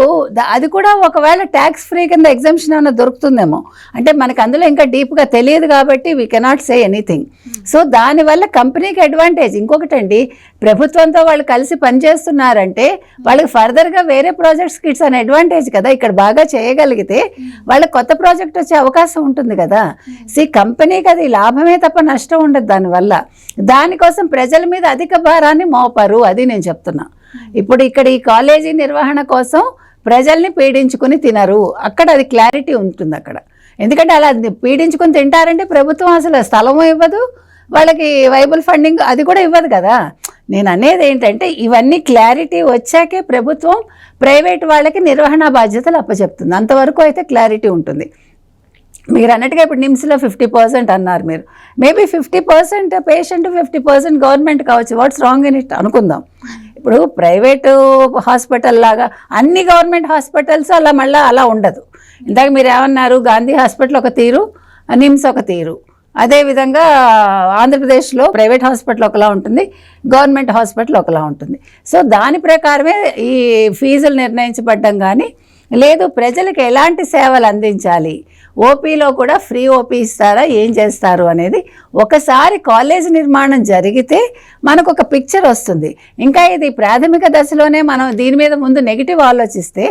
అది కూడా ఒకవేళ ట్యాక్స్ ఫ్రీ కింద ఎగ్జంప్షన్ ఏమైనా దొరుకుతుందేమో. అంటే మనకు అందులో ఇంకా డీప్గా తెలియదు కాబట్టి we cannot say anything. So దానివల్ల కంపెనీకి అడ్వాంటేజ్. ఇంకొకటండి, ప్రభుత్వంతో వాళ్ళు కలిసి పనిచేస్తున్నారంటే వాళ్ళకి ఫర్దర్గా వేరే ప్రాజెక్ట్స్కి ఇట్స్ అన్ అడ్వాంటేజ్ కదా. ఇక్కడ బాగా చేయగలిగితే వాళ్ళకి కొత్త ప్రాజెక్ట్ వచ్చే అవకాశం ఉంటుంది కదా. కంపెనీకి అది లాభమే తప్ప నష్టం ఉండదు దానివల్ల. దానికోసం ప్రజల మీద అధిక భారాన్ని మోపరు, అది నేను చెప్తున్నా. ఇప్పుడు ఇక్కడ ఈ కాలేజీ నిర్వహణ కోసం ప్రజల్ని పీడించుకుని తినరు, అక్కడ అది క్లారిటీ ఉంటుంది అక్కడ. ఎందుకంటే అలా పీడించుకుని తింటారంటే ప్రభుత్వం అసలు స్థలము ఇవ్వదు, వాళ్ళకి వైబుల్ ఫండింగ్ అది కూడా ఇవ్వదు కదా. నేను అనేది ఏంటంటే ఇవన్నీ క్లారిటీ వచ్చాకే ప్రభుత్వం ప్రైవేట్ వాళ్ళకి నిర్వహణ బాధ్యతలు అప్పచెప్తుంది. అంతవరకు అయితే క్లారిటీ ఉంటుంది. మీరు అన్నట్టుగా ఇప్పుడు నిమ్స్లో 50% అన్నారు మీరు. మేబీ 50% పేషెంట్, 50% గవర్నమెంట్ కావచ్చు. వాట్స్ రాంగ్ ఇన్ ఇట్ అనుకుందాం. ఇప్పుడు ప్రైవేటు హాస్పిటల్ లాగా అన్ని గవర్నమెంట్ హాస్పిటల్స్ అలా ఉండదు. ఇందాక మీరు ఏమన్నారు, గాంధీ హాస్పిటల్ ఒక తీరు, నిమ్స్ ఒక తీరు. అదేవిధంగా ఆంధ్రప్రదేశ్లో ప్రైవేట్ హాస్పిటల్ ఒకలా ఉంటుంది, గవర్నమెంట్ హాస్పిటల్ ఒకలా ఉంటుంది. సో దాని ప్రకారమే ఈ ఫీజులు నిర్ణయించబడ్డం కానీ లేదు ప్రజలకు ఎలాంటి సేవలు అందించాలి, ఓపీలో కూడా ఫ్రీ ఓపీ ఇస్తారా, ఏం చేస్తారు అనేది ఒకసారి కాలేజ్ నిర్మాణం జరిగితే మనకు ఒక పిక్చర్ వస్తుంది. ఇంకా ఇది ప్రాథమిక దశలోనే మనం దీని మీద ముందు నెగిటివ్ ఆలోచిస్తే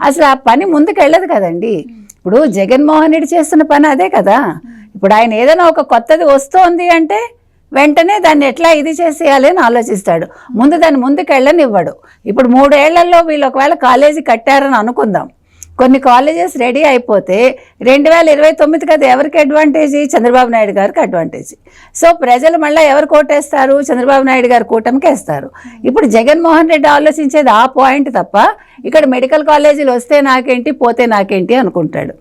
అసలు ఆ పని ముందుకు వెళ్ళదు కదండి. ఇప్పుడు జగన్మోహన్ రెడ్డి చేస్తున్న పని అదే కదా. ఇప్పుడు ఆయన ఏదైనా ఒక కొత్తది వస్తోంది అంటే వెంటనే దాన్ని ఎట్లా ఇది చేసేయాలి అని ఆలోచిస్తాడు. ముందు దాన్ని ముందుకు వెళ్ళనివ్వడు. ఇప్పుడు 3 ఏళ్లలో వీళ్ళు ఒకవేళ కాలేజీ కట్టారని అనుకుందాం, కొన్ని కాలేజెస్ రెడీ అయిపోతే 2029 కదా ఎవరికి అడ్వాంటేజీ? చంద్రబాబు నాయుడు గారికి అడ్వాంటేజీ. సో ప్రజలు మళ్ళీ ఎవరు కోటేస్తారు? చంద్రబాబు నాయుడు గారు కూటమికి వేస్తారు. ఇప్పుడు జగన్మోహన్ రెడ్డి ఆలోచించేది ఆ పాయింట్ తప్ప ఇక్కడ మెడికల్ కాలేజీలు వస్తే నాకేంటి, పోతే నాకేంటి అనుకుంటాడు.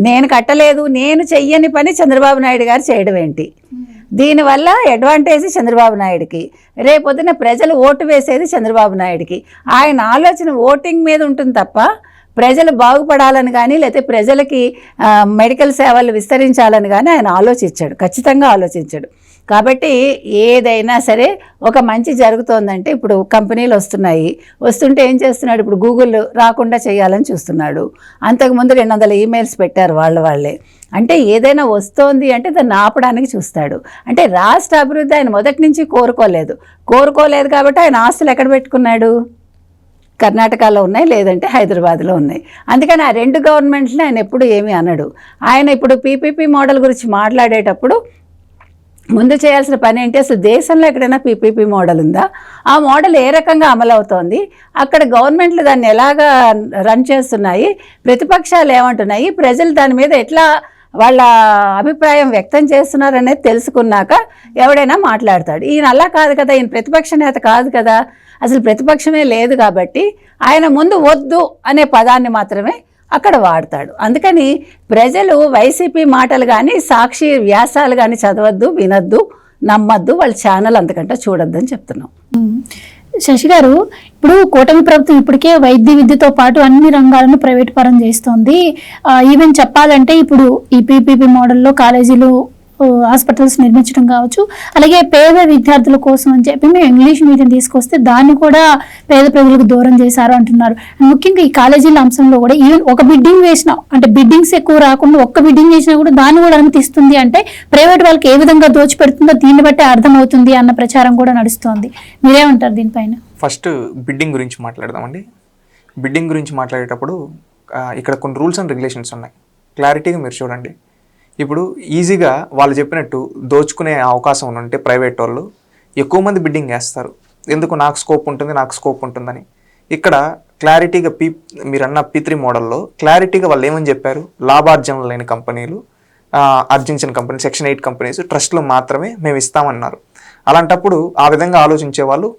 నేను కట్టలేదు, నేను చెయ్యని పని చంద్రబాబు నాయుడు గారు చేయడం ఏంటి? దీనివల్ల అడ్వాంటేజ్ చంద్రబాబు నాయుడికి, రేపొద్దున ప్రజలు ఓటు వేసేది చంద్రబాబు నాయుడికి. ఆయన ఆలోచన ఓటింగ్ మీద ఉంటుంది తప్ప ప్రజలు బాగుపడాలని కానీ లేకపోతే ప్రజలకి మెడికల్ సేవలు విస్తరించాలని కానీ ఆయన ఆలోచించాడు, ఖచ్చితంగా ఆలోచించాడు. కాబట్టి ఏదైనా సరే ఒక మంచి జరుగుతోందంటే ఇప్పుడు కంపెనీలు వస్తుంటే ఏం చేస్తున్నాడు? ఇప్పుడు గూగుల్ రాకుండా చేయాలని చూస్తున్నాడు. అంతకుముందు 200 ఈమెయిల్స్ పెట్టారు వాళ్ళే. అంటే ఏదైనా వస్తోంది అంటే దాన్ని ఆపడానికి చూస్తాడు. అంటే రాష్ట్ర అభివృద్ధి ఆయన మొదటి నుంచి కోరుకోలేదు కాబట్టి ఆయన ఆస్తులు ఎక్కడ పెట్టుకున్నాడు? కర్ణాటకలో ఉన్నాయి, లేదంటే హైదరాబాద్లో ఉన్నాయి. అందుకని ఆ 2 గవర్నమెంట్ని ఆయన ఎప్పుడు ఏమీ అనడు. ఆయన ఇప్పుడు పీపీపీ మోడల్ గురించి మాట్లాడేటప్పుడు ముందు చేయాల్సిన పని ఏంటి? అసలు దేశంలో ఎక్కడైనా పీపీపీ మోడల్ ఉందా? ఆ మోడల్ ఏ రకంగా అమలవుతోంది? అక్కడ గవర్నమెంట్లు దాన్ని ఎలాగా రన్ చేస్తున్నాయి? ప్రతిపక్షాలు ఏమంటున్నాయి? ప్రజలు దాని మీద ఎట్లా వాళ్ళ అభిప్రాయం వ్యక్తం చేస్తున్నారు అనేది తెలుసుకున్నాక ఎవడైనా మాట్లాడతాడు. ఈయన అలా కాదు కదా, ఈయన ప్రతిపక్ష నేత కాదు కదా, అసలు ప్రతిపక్షమే లేదు కాబట్టి ఆయన ముందు వద్దు అనే పదాన్ని మాత్రమే అక్కడ వాడతాడు. అందుకని ప్రజలు వైసీపీ మాటలు కానీ సాక్షి వ్యాసాలు కానీ చదవద్దు, వినొద్దు, నమ్మద్దు, వాళ్ళ ఛానల్ అంతకంటే చూడొద్దని చెప్తున్నాం. శశి గారు, ఇప్పుడు కూటమి ప్రభుత్వం ఇప్పటికే వైద్య విద్యతో పాటు అన్ని రంగాలను ప్రైవేట్ పరం చేస్తోంది. ఈవెన్ చెప్పాలంటే ఇప్పుడు ఈ పీపీపీ మోడల్లో కాలేజీలు, హాస్పిటల్స్ నిర్మించడం కావచ్చు, అలాగే పేద విద్యార్థుల కోసం అని చెప్పి మేము ఇంగ్లీష్ మీడియం తీసుకొస్తే దాన్ని కూడా పేద ప్రజలకు దూరం చేశారు అంటున్నారు. ముఖ్యంగా ఈ కాలేజీల అంశంలో కూడా ఈవెన్ ఒక బిడ్డింగ్ వేసినా, అంటే బిడ్డింగ్స్ ఎక్కువ రాకుండా ఒక్క బిడ్డింగ్ వేసినా కూడా దాన్ని కూడా అనుమతిస్తుంది. అంటే ప్రైవేట్ వాళ్ళకి ఏ విధంగా దోచిపెడుతుందో దీన్ని బట్టే అర్థమవుతుంది అన్న ప్రచారం కూడా నడుస్తోంది. మీరేమంటారు దీనిపైన? ఫస్ట్ బిడ్డింగ్ గురించి మాట్లాడదామండి. బిడ్డింగ్ గురించి మాట్లాడేటప్పుడు ఇక్కడ కొన్ని రూల్స్ అండ్ రెగ్యులేషన్స్ ఉన్నాయి, క్లారిటీగా మీరు చూడండి. ఇప్పుడు ఈజీగా వాళ్ళు చెప్పినట్టు దోచుకునే అవకాశం ఉంటే ప్రైవేట్ వాళ్ళు ఎక్కువ మంది బిడ్డింగ్ వేస్తారు. ఎందుకు? నాకు స్కోప్ ఉంటుందని. ఇక్కడ క్లారిటీగా మీరు అన్న P3 మోడల్లో క్లారిటీగా వాళ్ళు ఏమని చెప్పారు? లాభార్జన లేని కంపెనీలు, ఆర్జించిన కంపెనీ, సెక్షన్ 8 కంపెనీస్, ట్రస్ట్లు మాత్రమే మేము ఇస్తామన్నారు. అలాంటప్పుడు ఆ విధంగా ఆలోచించే వాళ్ళు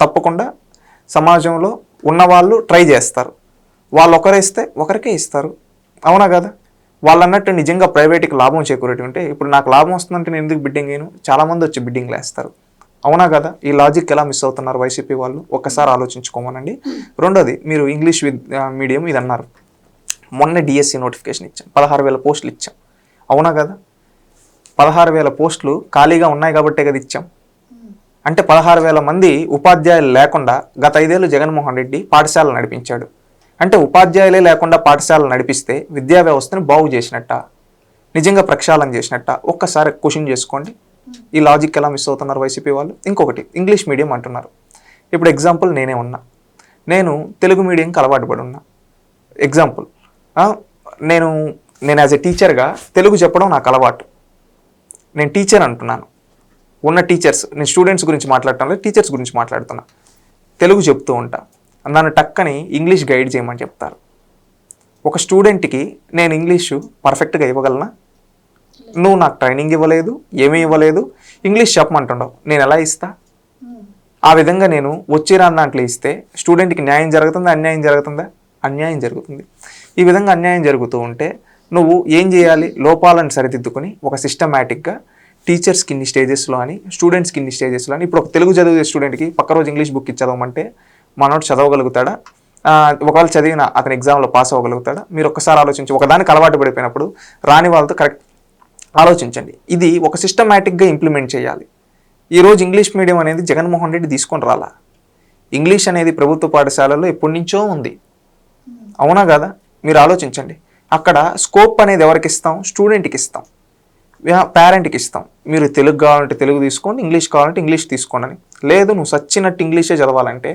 తప్పకుండా సమాజంలో ఉన్నవాళ్ళు ట్రై చేస్తారు. వాళ్ళు ఒకరేస్తే ఒకరికే ఇస్తారు, అవునా కదా? వాళ్ళు అన్నట్టు నిజంగా ప్రైవేట్కి లాభం చేకూరేటి ఉంటే ఇప్పుడు నాకు లాభం వస్తుందంటే నేను ఎందుకు బిడ్డింగ్ అయ్యాను? చాలామంది వచ్చి బిడ్డింగ్లు వేస్తారు, అవునా కదా? ఈ లాజిక్ ఎలా మిస్ అవుతున్నారు వైసీపీ వాళ్ళు? ఒక్కసారి ఆలోచించుకోమనండి. రెండోది, మీరు ఇంగ్లీష్ మీడియం ఇది అన్నారు. మొన్న డిఎస్సి నోటిఫికేషన్ ఇచ్చాం, 16,000 పోస్టులు ఇచ్చాం, అవునా కదా? 16,000 పోస్టులు ఖాళీగా ఉన్నాయి కాబట్టే కదా ఇచ్చాం. అంటే 16,000 మంది ఉపాధ్యాయులు లేకుండా గత 5 ఏళ్ళు జగన్మోహన్ రెడ్డి పాఠశాలలు నడిపించాడు. అంటే ఉపాధ్యాయులే లేకుండా పాఠశాలలు నడిపిస్తే విద్యా వ్యవస్థను బాగు చేసినట్ట, నిజంగా ప్రక్షాళన చేసినట్ట? ఒక్కసారి క్వశ్చన్ చేసుకోండి. ఈ లాజిక్ ఎలా మిస్ అవుతున్నారు వైసీపీ వాళ్ళు? ఇంకొకటి, ఇంగ్లీష్ మీడియం అంటున్నారు. ఇప్పుడు ఎగ్జాంపుల్ నేనే ఉన్నా, నేను తెలుగు మీడియంకి అలవాటు పడి ఉన్నా. ఎగ్జాంపుల్, నేను యాజ్ ఎ టీచర్గా తెలుగు చెప్పడం నాకు అలవాటు. నేను టీచర్ అంటున్నాను, ఉన్న టీచర్స్, నేను స్టూడెంట్స్ గురించి మాట్లాడటం లేదు, టీచర్స్ గురించి మాట్లాడుతున్నా. తెలుగు చెప్తూ ఉంటా, నన్ను టక్కని ఇంగ్లీష్ గైడ్ చేయమని చెప్తారు. ఒక స్టూడెంట్కి నేను ఇంగ్లీషు పర్ఫెక్ట్గా ఇవ్వగలనా? నువ్వు నాకు ట్రైనింగ్ ఇవ్వలేదు, ఏమీ ఇవ్వలేదు, ఇంగ్లీష్ చెప్పమంటుండవు, నేను ఎలా ఇస్తా? ఆ విధంగా నేను వచ్చిరాని దాంట్లో ఇస్తే స్టూడెంట్కి న్యాయం జరుగుతుందా, అన్యాయం జరుగుతుందా? అన్యాయం జరుగుతుంది. ఈ విధంగా అన్యాయం జరుగుతూ ఉంటే నువ్వు ఏం చేయాలి? లోపాలను సరిదిద్దుకొని ఒక సిస్టమేటిక్గా టీచర్స్కి ఇన్ని స్టేజెస్లో అని, స్టూడెంట్స్కి ఇన్ని స్టేజెస్లో అని. ఇప్పుడు ఒక తెలుగు చదివే స్టూడెంట్కి పక్క రోజు ఇంగ్లీష్ బుక్ చదవమంటే మనోడు చదవగలుగుతాడా? ఒకవేళ చదివిన అతని ఎగ్జామ్లో పాస్ అవ్వగలుగుతాడా? మీరు ఒక్కసారి ఆలోచించి, ఒకదానికి అలవాటు పడిపోయినప్పుడు రాని వాళ్ళతో ఆలోచించండి. ఇది ఒక సిస్టమేటిక్గా ఇంప్లిమెంట్ చేయాలి. ఈరోజు ఇంగ్లీష్ మీడియం అనేది జగన్మోహన్ రెడ్డి తీసుకొని రాలా. ఇంగ్లీష్ అనేది ప్రభుత్వ పాఠశాలల్లో ఎప్పటి నుంచో ఉంది, అవునా కదా? మీరు ఆలోచించండి. అక్కడ స్కోప్ అనేది ఎవరికి ఇస్తాం? స్టూడెంట్కి ఇస్తాం, పేరెంట్కి ఇస్తాం. మీరు తెలుగు కావాలంటే తెలుగు తీసుకోండి, ఇంగ్లీష్ కావాలంటే ఇంగ్లీష్ తీసుకోండి అని. లేదు నువ్వు సచ్చినట్టు ఇంగ్లీషే చదవాలంటే,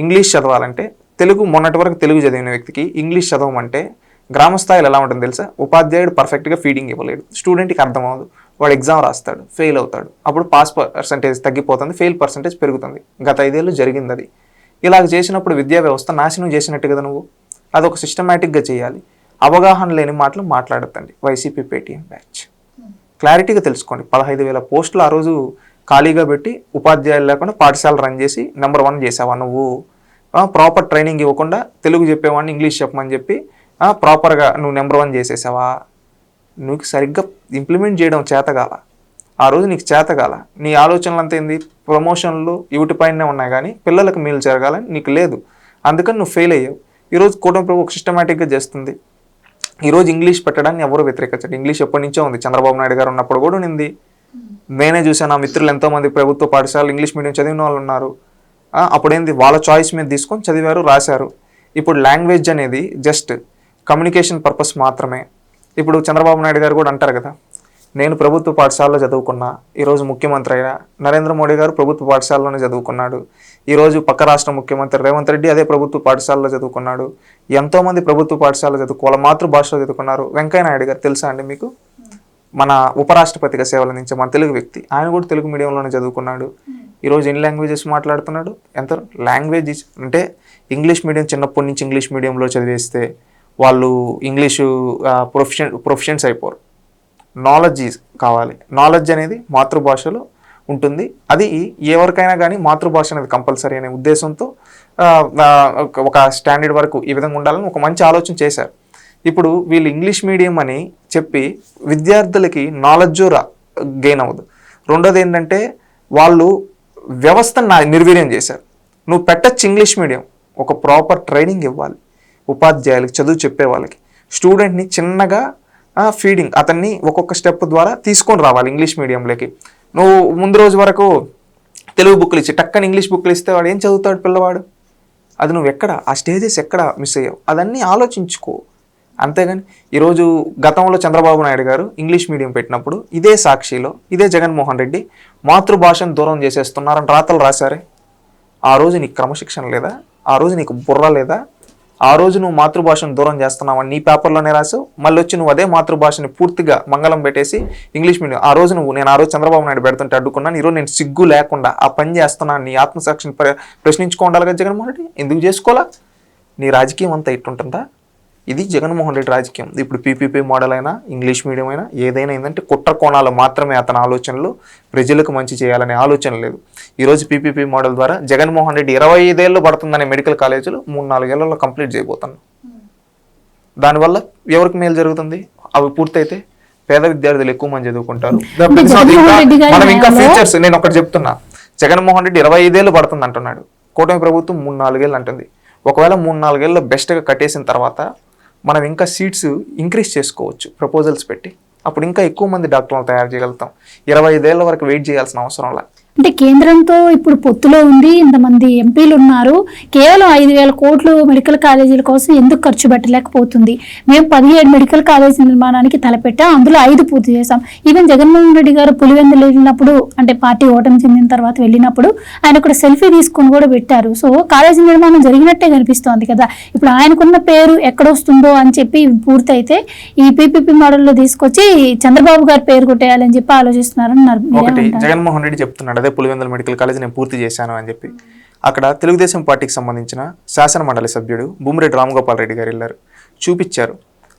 ఇంగ్లీష్ చదవాలంటే తెలుగు మొన్నటి వరకు తెలుగు చదివిన వ్యక్తికి ఇంగ్లీష్ చదవమంటే గ్రామ స్థాయిలో ఎలా ఉంటుంది తెలుసా? ఉపాధ్యాయుడు పర్ఫెక్ట్గా ఫీడింగ్ ఇవ్వలేడు, స్టూడెంట్కి అర్థం అవ్వదు, వాడు ఎగ్జామ్ రాస్తాడు, ఫెయిల్ అవుతాడు. అప్పుడు పాస్ పర్సంటేజ్ తగ్గిపోతుంది, ఫెయిల్ పర్సంటేజ్ పెరుగుతుంది. గత 5 ఏళ్ళు జరిగింది అది. ఇలాగ చేసినప్పుడు విద్యా వ్యవస్థ నాశనం చేసినట్టు కదా నువ్వు. అదొక సిస్టమేటిక్గా చేయాలి. అవగాహన లేని మాటలు మాట్లాడద్దండి. వైసీపీ పేటీఎం బ్యాచ్ క్లారిటీగా తెలుసుకోండి. 15,000 పోస్టులు ఆ రోజు ఖాళీగా పెట్టి ఉపాధ్యాయులు లేకుండా పాఠశాల రన్ చేసి నెంబర్ 1 చేసావా నువ్వు? ప్రాపర్ ట్రైనింగ్ ఇవ్వకుండా తెలుగు చెప్పేవాడిని ఇంగ్లీష్ చెప్పమని చెప్పి ప్రాపర్గా నువ్వు నెంబర్ 1 చేసేసావా? నువ్వు సరిగ్గా ఇంప్లిమెంట్ చేయడం చేతగాల. ఆ రోజు నీకు చేతగాల. నీ ఆలోచనలు అంతా ఏంది? ప్రమోషన్లు వీటిపైనే ఉన్నాయి కానీ పిల్లలకు మేలు జరగాలని నీకు లేదు. అందుకని నువ్వు ఫెయిల్ అయ్యావు. ఈరోజు కూటమి ప్రభుత్వం ఒక సిస్టమేటిక్గా చేస్తుంది. ఈరోజు ఇంగ్లీష్ పెట్టడాన్ని ఎవరు వ్యతిరేకించండి. ఇంగ్లీష్ ఎప్పటి నుంచో ఉంది, చంద్రబాబు నాయుడు గారు ఉన్నప్పుడు కూడా ఉంది. నేనే చూసాను, నా మిత్రులు ఎంతోమంది ప్రభుత్వ పాఠశాలలు ఇంగ్లీష్ మీడియం చదివిన వాళ్ళు ఉన్నారు. అప్పుడేంది వాళ్ళ చాయిస్ మీద తీసుకొని చదివారు, రాశారు. ఇప్పుడు లాంగ్వేజ్ అనేది జస్ట్ కమ్యూనికేషన్ పర్పస్ మాత్రమే. ఇప్పుడు చంద్రబాబు నాయుడు గారు కూడా అంటారు కదా, నేను ప్రభుత్వ పాఠశాలలో చదువుకున్నా, ఈరోజు ముఖ్యమంత్రి అయినా. నరేంద్ర మోడీ గారు ప్రభుత్వ పాఠశాలలోనే చదువుకున్నాడు. ఈరోజు పక్క రాష్ట్ర ముఖ్యమంత్రి రేవంత్ రెడ్డి అదే ప్రభుత్వ పాఠశాలలో చదువుకున్నాడు. ఎంతోమంది ప్రభుత్వ పాఠశాలలో వాళ్ళ మాతృభాషలో చదువుకున్నారు. వెంకయ్య నాయుడు గారు తెలుసా అండి మీకు? మన ఉపరాష్ట్రపతిగా సేవలు అందించే మన తెలుగు వ్యక్తి, ఆయన కూడా తెలుగు మీడియంలోనే చదువుకున్నాడు. ఈరోజు ఎన్ని లాంగ్వేజెస్ మాట్లాడుతున్నాడు? ఎంత లాంగ్వేజ్ అంటే ఇంగ్లీష్ మీడియం చిన్నప్పటి నుంచి ఇంగ్లీష్ మీడియంలో చదివేస్తే వాళ్ళు ఇంగ్లీషు ప్రొఫిషియన్స్ అయిపోరు. నాలెడ్జ్ కావాలి. నాలెడ్జ్ అనేది మాతృభాషలో ఉంటుంది. అది ఎవరికైనా కానీ మాతృభాష అనేది కంపల్సరీ అనే ఉద్దేశంతో ఒక స్టాండర్డ్ వరకు ఈ విధంగా ఉండాలని ఒక మంచి ఆలోచన చేశారు. ఇప్పుడు వీళ్ళు ఇంగ్లీష్ మీడియం అని చెప్పి విద్యార్థులకి నాలెడ్జ్ గెయిన్ అవ్వదు. రెండోది ఏంటంటే వాళ్ళు వ్యవస్థను నిర్వీర్యం చేశారు. నువ్వు పెట్టచ్చు ఇంగ్లీష్ మీడియం, ఒక ప్రాపర్ ట్రైనింగ్ ఇవ్వాలి ఉపాధ్యాయులకి, చదువు చెప్పే వాళ్ళకి. స్టూడెంట్ని చిన్నగా ఫీడింగ్, అతన్ని ఒక్కొక్క స్టెప్ ద్వారా తీసుకొని రావాలి ఇంగ్లీష్ మీడియంలోకి. నువ్వు ముందు రోజు వరకు తెలుగు బుక్లు ఇచ్చి టక్కని ఇంగ్లీష్ బుక్లు ఇస్తే వాడు ఏం చదువుతాడు పిల్లవాడు? అది నువ్వు ఎక్కడ ఆ స్టేజెస్ ఎక్కడ మిస్ అయ్యావు అదన్నీ ఆలోచించుకో. అంతేగాని ఈరోజు గతంలో చంద్రబాబు నాయుడు గారు ఇంగ్లీష్ మీడియం పెట్టినప్పుడు ఇదే సాక్షిలో ఇదే జగన్మోహన్ రెడ్డి మాతృభాషను దూరం చేసేస్తున్నారని రాతలు రాశారే. ఆ రోజు నీకు క్రమశిక్షణ లేదా? ఆ రోజు నీకు బుర్ర లేదా? ఆ రోజు నువ్వు మాతృభాషను దూరం చేస్తున్నావని నీ పేపర్లోనే రాసావు. మళ్ళీ వచ్చి నువ్వు అదే మాతృభాషని పూర్తిగా మంగళం పెట్టేసి ఇంగ్లీష్ మీడియం ఆ రోజు నేను ఆ రోజు చంద్రబాబు నాయుడు పెడుతుంటే అడ్డుకున్నాను. ఈరోజు నేను సిగ్గు లేకుండా ఆ పని చేస్తున్నాను, నీ ఆత్మసాక్షిని ప్రశ్నించుకోవాలి కదా జగన్మోహన్ రెడ్డి. ఎందుకు చేసుకోవాలా? నీ రాజకీయం అంతా ఇట్టుంటుందా? ఇది జగన్మోహన్ రెడ్డి రాజకీయం. ఇప్పుడు పీపీపీ మోడల్ అయినా ఇంగ్లీష్ మీడియం అయినా ఏదైనా ఏంటంటే కుట్ర కోణాలు మాత్రమే అతని ఆలోచనలు, ప్రజలకు మంచి చేయాలనే ఆలోచన లేదు. ఈరోజు పీపీపీ మోడల్ ద్వారా జగన్మోహన్ రెడ్డి 25 ఏళ్ళు పడుతుందనే మెడికల్ కాలేజీలు 3-4 ఏళ్లలో కంప్లీట్ చేయబోతున్నాను. దానివల్ల ఎవరికి మేలు జరుగుతుంది? అవి పూర్తయితే పేద విద్యార్థులు ఎక్కువ మంది చదువుకుంటారు. మనం ఇంకా ఫ్యూచర్స్, నేను ఒకటి చెప్తున్నా, జగన్మోహన్ రెడ్డి 25 ఏళ్ళు పడుతుంది అంటున్నాడు, కూటమి ప్రభుత్వం 3-4 ఏళ్ళు అంటుంది. ఒకవేళ 3-4 ఏళ్ళు బెస్ట్గా కట్టేసిన తర్వాత మనం ఇంకా సీట్స్ ఇంక్రీజ్ చేసుకోవచ్చు ప్రపోజల్స్ పెట్టి. అప్పుడు ఇంకా ఎక్కువ మంది డాక్టర్లను తయారు చేయగలుగుతాం. 25 ఏళ్ళ వరకు వెయిట్ చేయాల్సిన అవసరం లేదు. అంటే కేంద్రంతో ఇప్పుడు పొత్తులో ఉంది, ఇంతమంది ఎంపీలు ఉన్నారు, కేవలం 5,000 కోట్లు మెడికల్ కాలేజీల కోసం ఎందుకు ఖర్చు పెట్టలేకపోతుంది? మేము 17 మెడికల్ కాలేజీ నిర్మాణానికి తలపెట్టాం, అందులో 5 పూర్తి చేశాం. ఈవెన్ జగన్మోహన్ రెడ్డి గారు పులివెందులు వెళ్ళినప్పుడు, అంటే పార్టీ ఓటమి చెందిన తర్వాత వెళ్ళినప్పుడు ఆయన కూడా సెల్ఫీ తీసుకొని కూడా పెట్టారు. సో కాలేజీ నిర్మాణం జరిగినట్టే కనిపిస్తోంది కదా. ఇప్పుడు ఆయనకున్న పేరు ఎక్కడొస్తుందో అని చెప్పి పూర్తయితే ఈ పీపీపీ మోడల్లో తీసుకొచ్చి చంద్రబాబు గారి పేరు కొట్టేయాలని చెప్పి ఆలోచిస్తున్నారని జగన్మోహన్ రెడ్డి చెప్తున్నాడు, అదే పులివెందుల మెడికల్ కాలేజ్ నేను పూర్తి చేశాను అని చెప్పి. అక్కడ తెలుగుదేశం పార్టీకి సంబంధించిన శాసన మండలి సభ్యుడు భూమిరెడ్డి రామగోపాల్ రెడ్డి గారు వెళ్ళారు, చూపించారు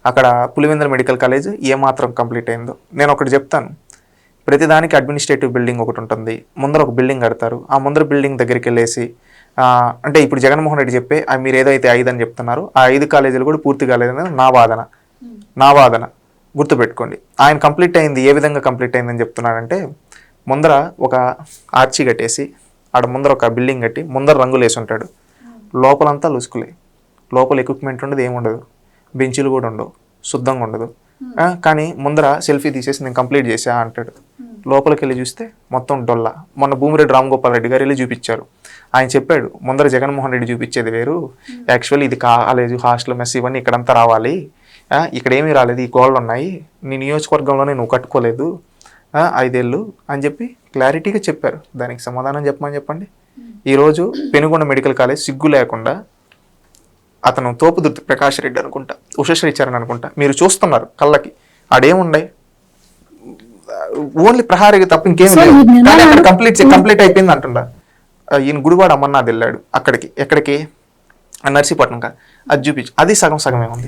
అక్కడ పులివెందుల మెడికల్ కాలేజ్ ఏమాత్రం కంప్లీట్ అయిందో. నేను ఒకటి చెప్తాను, ప్రతిదానికి అడ్మినిస్ట్రేటివ్ బిల్డింగ్ ఒకటి ఉంటుంది, ముందర ఒక బిల్డింగ్ కడతారు. ఆ ముందర బిల్డింగ్ దగ్గరికి వెళ్ళేసి అంటే ఇప్పుడు జగన్మోహన్ రెడ్డి చెప్పే మీరు ఏదైతే 5 అని చెప్తున్నారో ఆ 5 కాలేజీలు కూడా పూర్తి కాలేదని నా వాదన గుర్తుపెట్టుకోండి. ఆయన కంప్లీట్ అయింది ఏ విధంగా కంప్లీట్ అయిందని చెప్తున్నాడంటే, ముందర ఒక ఆర్చి కట్టేసి ఆడ ముందర ఒక బిల్డింగ్ కట్టి ముందర రంగులు వేసి ఉంటాడు, లోపలంతా లుసుకులే, లోపల ఎక్విప్మెంట్ ఉండదు, ఏముండదు, బెంచీలు కూడా ఉండవు, శుద్ధంగా ఉండదు. కానీ ముందర సెల్ఫీ తీసేసి నేను కంప్లీట్ చేసా అంటాడు. లోపలికి వెళ్ళి చూస్తే మొత్తం డొల్ల. మొన్న భూమిరెడ్డి రామగోపాల్ రెడ్డి గారు వెళ్ళి చూపించారు. ఆయన చెప్పాడు, ముందర జగన్మోహన్ రెడ్డి చూపించేది వేరు, యాక్చువల్లీ ఇది కాలేజ్ హాస్టల్ మెస్ ఇవన్నీ ఇక్కడంతా రావాలి, ఇక్కడ ఏమీ రాలేదు, ఈ గోళ్ళు ఉన్నాయి, నీ నియోజకవర్గంలోనే నువ్వు కట్టుకోలేదు 5 ఏళ్ళు అని చెప్పి క్లారిటీగా చెప్పారు. దానికి సమాధానం చెప్పమని చెప్పండి. ఈరోజు పెనుగొండ మెడికల్ కాలేజ్ సిగ్గు లేకుండా అతను తోపుదుర్తి ప్రకాష్ రెడ్డి అనుకుంటా, ఉషశ్రీ చరణ్ అనుకుంటా, మీరు చూస్తున్నారు కళ్ళకి, ఆడేముండే ఓన్లీ ప్రహారీగా తప్ప ఇంకేమి లేదు. కానీ అక్కడ కంప్లీట్ అయిపోయింది అంటుండ. ఈయన గుడివాడ అమర్నాథ్ వెళ్ళాడు అక్కడికి, ఎక్కడికి నర్సీపట్నం కా, అది చూపించు, అది సగం సగమే ఉంది.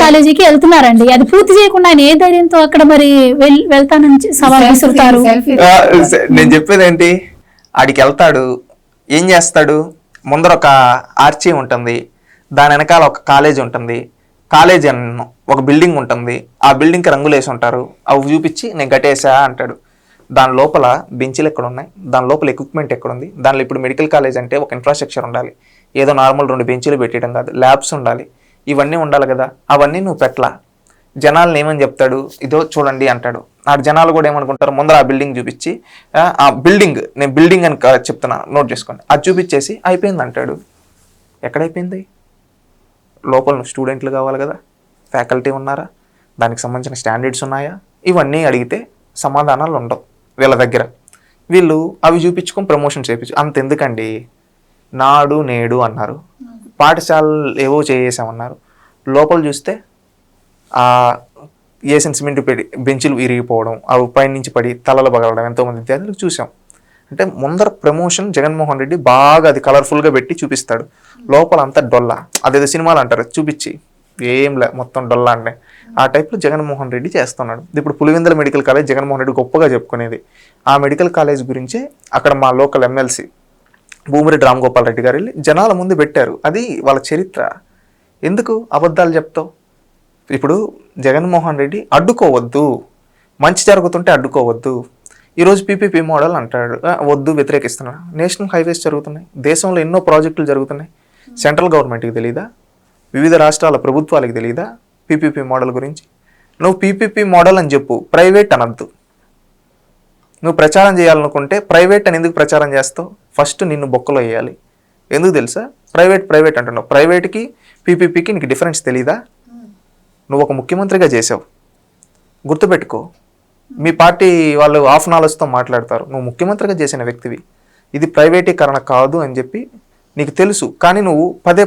కాలేజీకి వెళ్తున్నారండి, అది పూర్తి చేయకుండా ఆయన ఏ ధైర్యంతో అక్కడ మరి వెళ్తానని సవాల్ విసురుతారు. నేను చెప్పేది ఏంటి, ఆడికి వెళ్తాడు, ఏం చేస్తాడు, ముందర ఒక ఆర్చీ ఉంటుంది, దాని వెనకాల ఒక కాలేజ్ ఉంటుంది, కాలేజ్ అన్న ఒక బిల్డింగ్ ఉంటుంది, ఆ బిల్డింగ్కి రంగులు వేసి ఉంటారు, అవి చూపించి నేను కట్టేసా అంటాడు. దాని లోపల బెంచీలు ఎక్కడ ఉన్నాయి, దాని లోపల ఎక్విప్మెంట్ ఎక్కడ ఉంది, దానిలో ఇప్పుడు మెడికల్ కాలేజ్ అంటే ఒక ఇన్ఫ్రాస్ట్రక్చర్ ఉండాలి, ఏదో నార్మల్ 2 బెంచీలు పెట్టడం కాదు, ల్యాబ్స్ ఉండాలి, ఇవన్నీ ఉండాలి కదా, అవన్నీ నువ్వు పెట్టలా. జనాలను ఏమని చెప్తాడు, ఇదో చూడండి అంటాడు. ఆ జనాలు కూడా ఏమనుకుంటారు, ముందర ఆ బిల్డింగ్ చూపించి, ఆ బిల్డింగ్ నేను బిల్డింగ్ అని చెప్తున్నా నోట్ చేసుకోండి, అది చూపించేసి అయిపోయింది అంటాడు. ఎక్కడైపోయింది? లోపల స్టూడెంట్లు కావాలి కదా, ఫ్యాకల్టీ ఉన్నారా, దానికి సంబంధించిన స్టాండర్డ్స్ ఉన్నాయా, ఇవన్నీ అడిగితే సమాధానాలు ఉండవు వీళ్ళ దగ్గర. వీళ్ళు అవి చూపించుకొని ప్రమోషన్ చేయించు. అంత ఎందుకండి, నాడు నేడు అన్నారు, పాఠశాలలు ఏవో చేసామన్నారు, లోపల చూస్తే వేసిన సిమెంట్ పెట్టి బెంచులు విరిగిపోవడం, అవి పైనుంచి పడి తలలు పగలడం ఎంతోమంది విద్యార్థులకు చూసాం. అంటే ముందర ప్రమోషన్ జగన్మోహన్ రెడ్డి బాగా అది కలర్ఫుల్గా పెట్టి చూపిస్తాడు, లోపల అంతా డొల్లా, అదేదో సినిమాలు అంటారు చూపించి ఏం లే మొత్తం డొల్లా అంటే, ఆ టైప్లో జగన్మోహన్ రెడ్డి చేస్తున్నాడు. ఇప్పుడు పులివెందుల మెడికల్ కాలేజ్ జగన్మోహన్ రెడ్డి గొప్పగా చెప్పుకునేది. ఆ మెడికల్ కాలేజ్ గురించే అక్కడ మా లోకల్ ఎమ్మెల్సీ భూమిరెడ్డి రామగోపాల్ రెడ్డి గారు వెళ్ళి జనాల ముందు పెట్టారు. అది వాళ్ళ చరిత్ర. ఎందుకు అబద్ధాలు చెప్తావు? ఇప్పుడు జగన్మోహన్ రెడ్డి అడ్డుకోవద్దు, మంచి జరుగుతుంటే అడ్డుకోవద్దు. ఈరోజు పీపీపీ మోడల్ అంటాడు, వద్దు, వ్యతిరేకిస్తున్నాడు. నేషనల్ హైవేస్ జరుగుతున్నాయి, దేశంలో ఎన్నో ప్రాజెక్టులు జరుగుతున్నాయి, సెంట్రల్ గవర్నమెంట్కి తెలీదా, వివిధ రాష్ట్రాల ప్రభుత్వాలకు తెలీదా పీపీపీ మోడల్ గురించి? నువ్వు పీపీపీ మోడల్ అని చెప్పు, ప్రైవేట్ అనద్దు. నువ్వు ప్రచారం చేయాలనుకుంటే ప్రైవేట్ అని ఎందుకు ప్రచారం చేస్తావు? ఫస్ట్ నిన్ను బొక్కలో వేయాలి. ఎందుకు తెలుసా? ప్రైవేట్ అంటున్నావు. ప్రైవేట్కి పీపీపీకి నీకు డిఫరెన్స్ తెలీదా? నువ్వు ఒక ముఖ్యమంత్రిగా చేసావు, గుర్తుపెట్టుకో. మీ పార్టీ వాళ్ళు హాఫ్ నాలెడ్జ్తో మాట్లాడతారు, నువ్వు ముఖ్యమంత్రిగా చేసిన వ్యక్తివి. ఇది ప్రైవేటీకరణ కాదు అని చెప్పి నీకు తెలుసు, కానీ నువ్వు పదే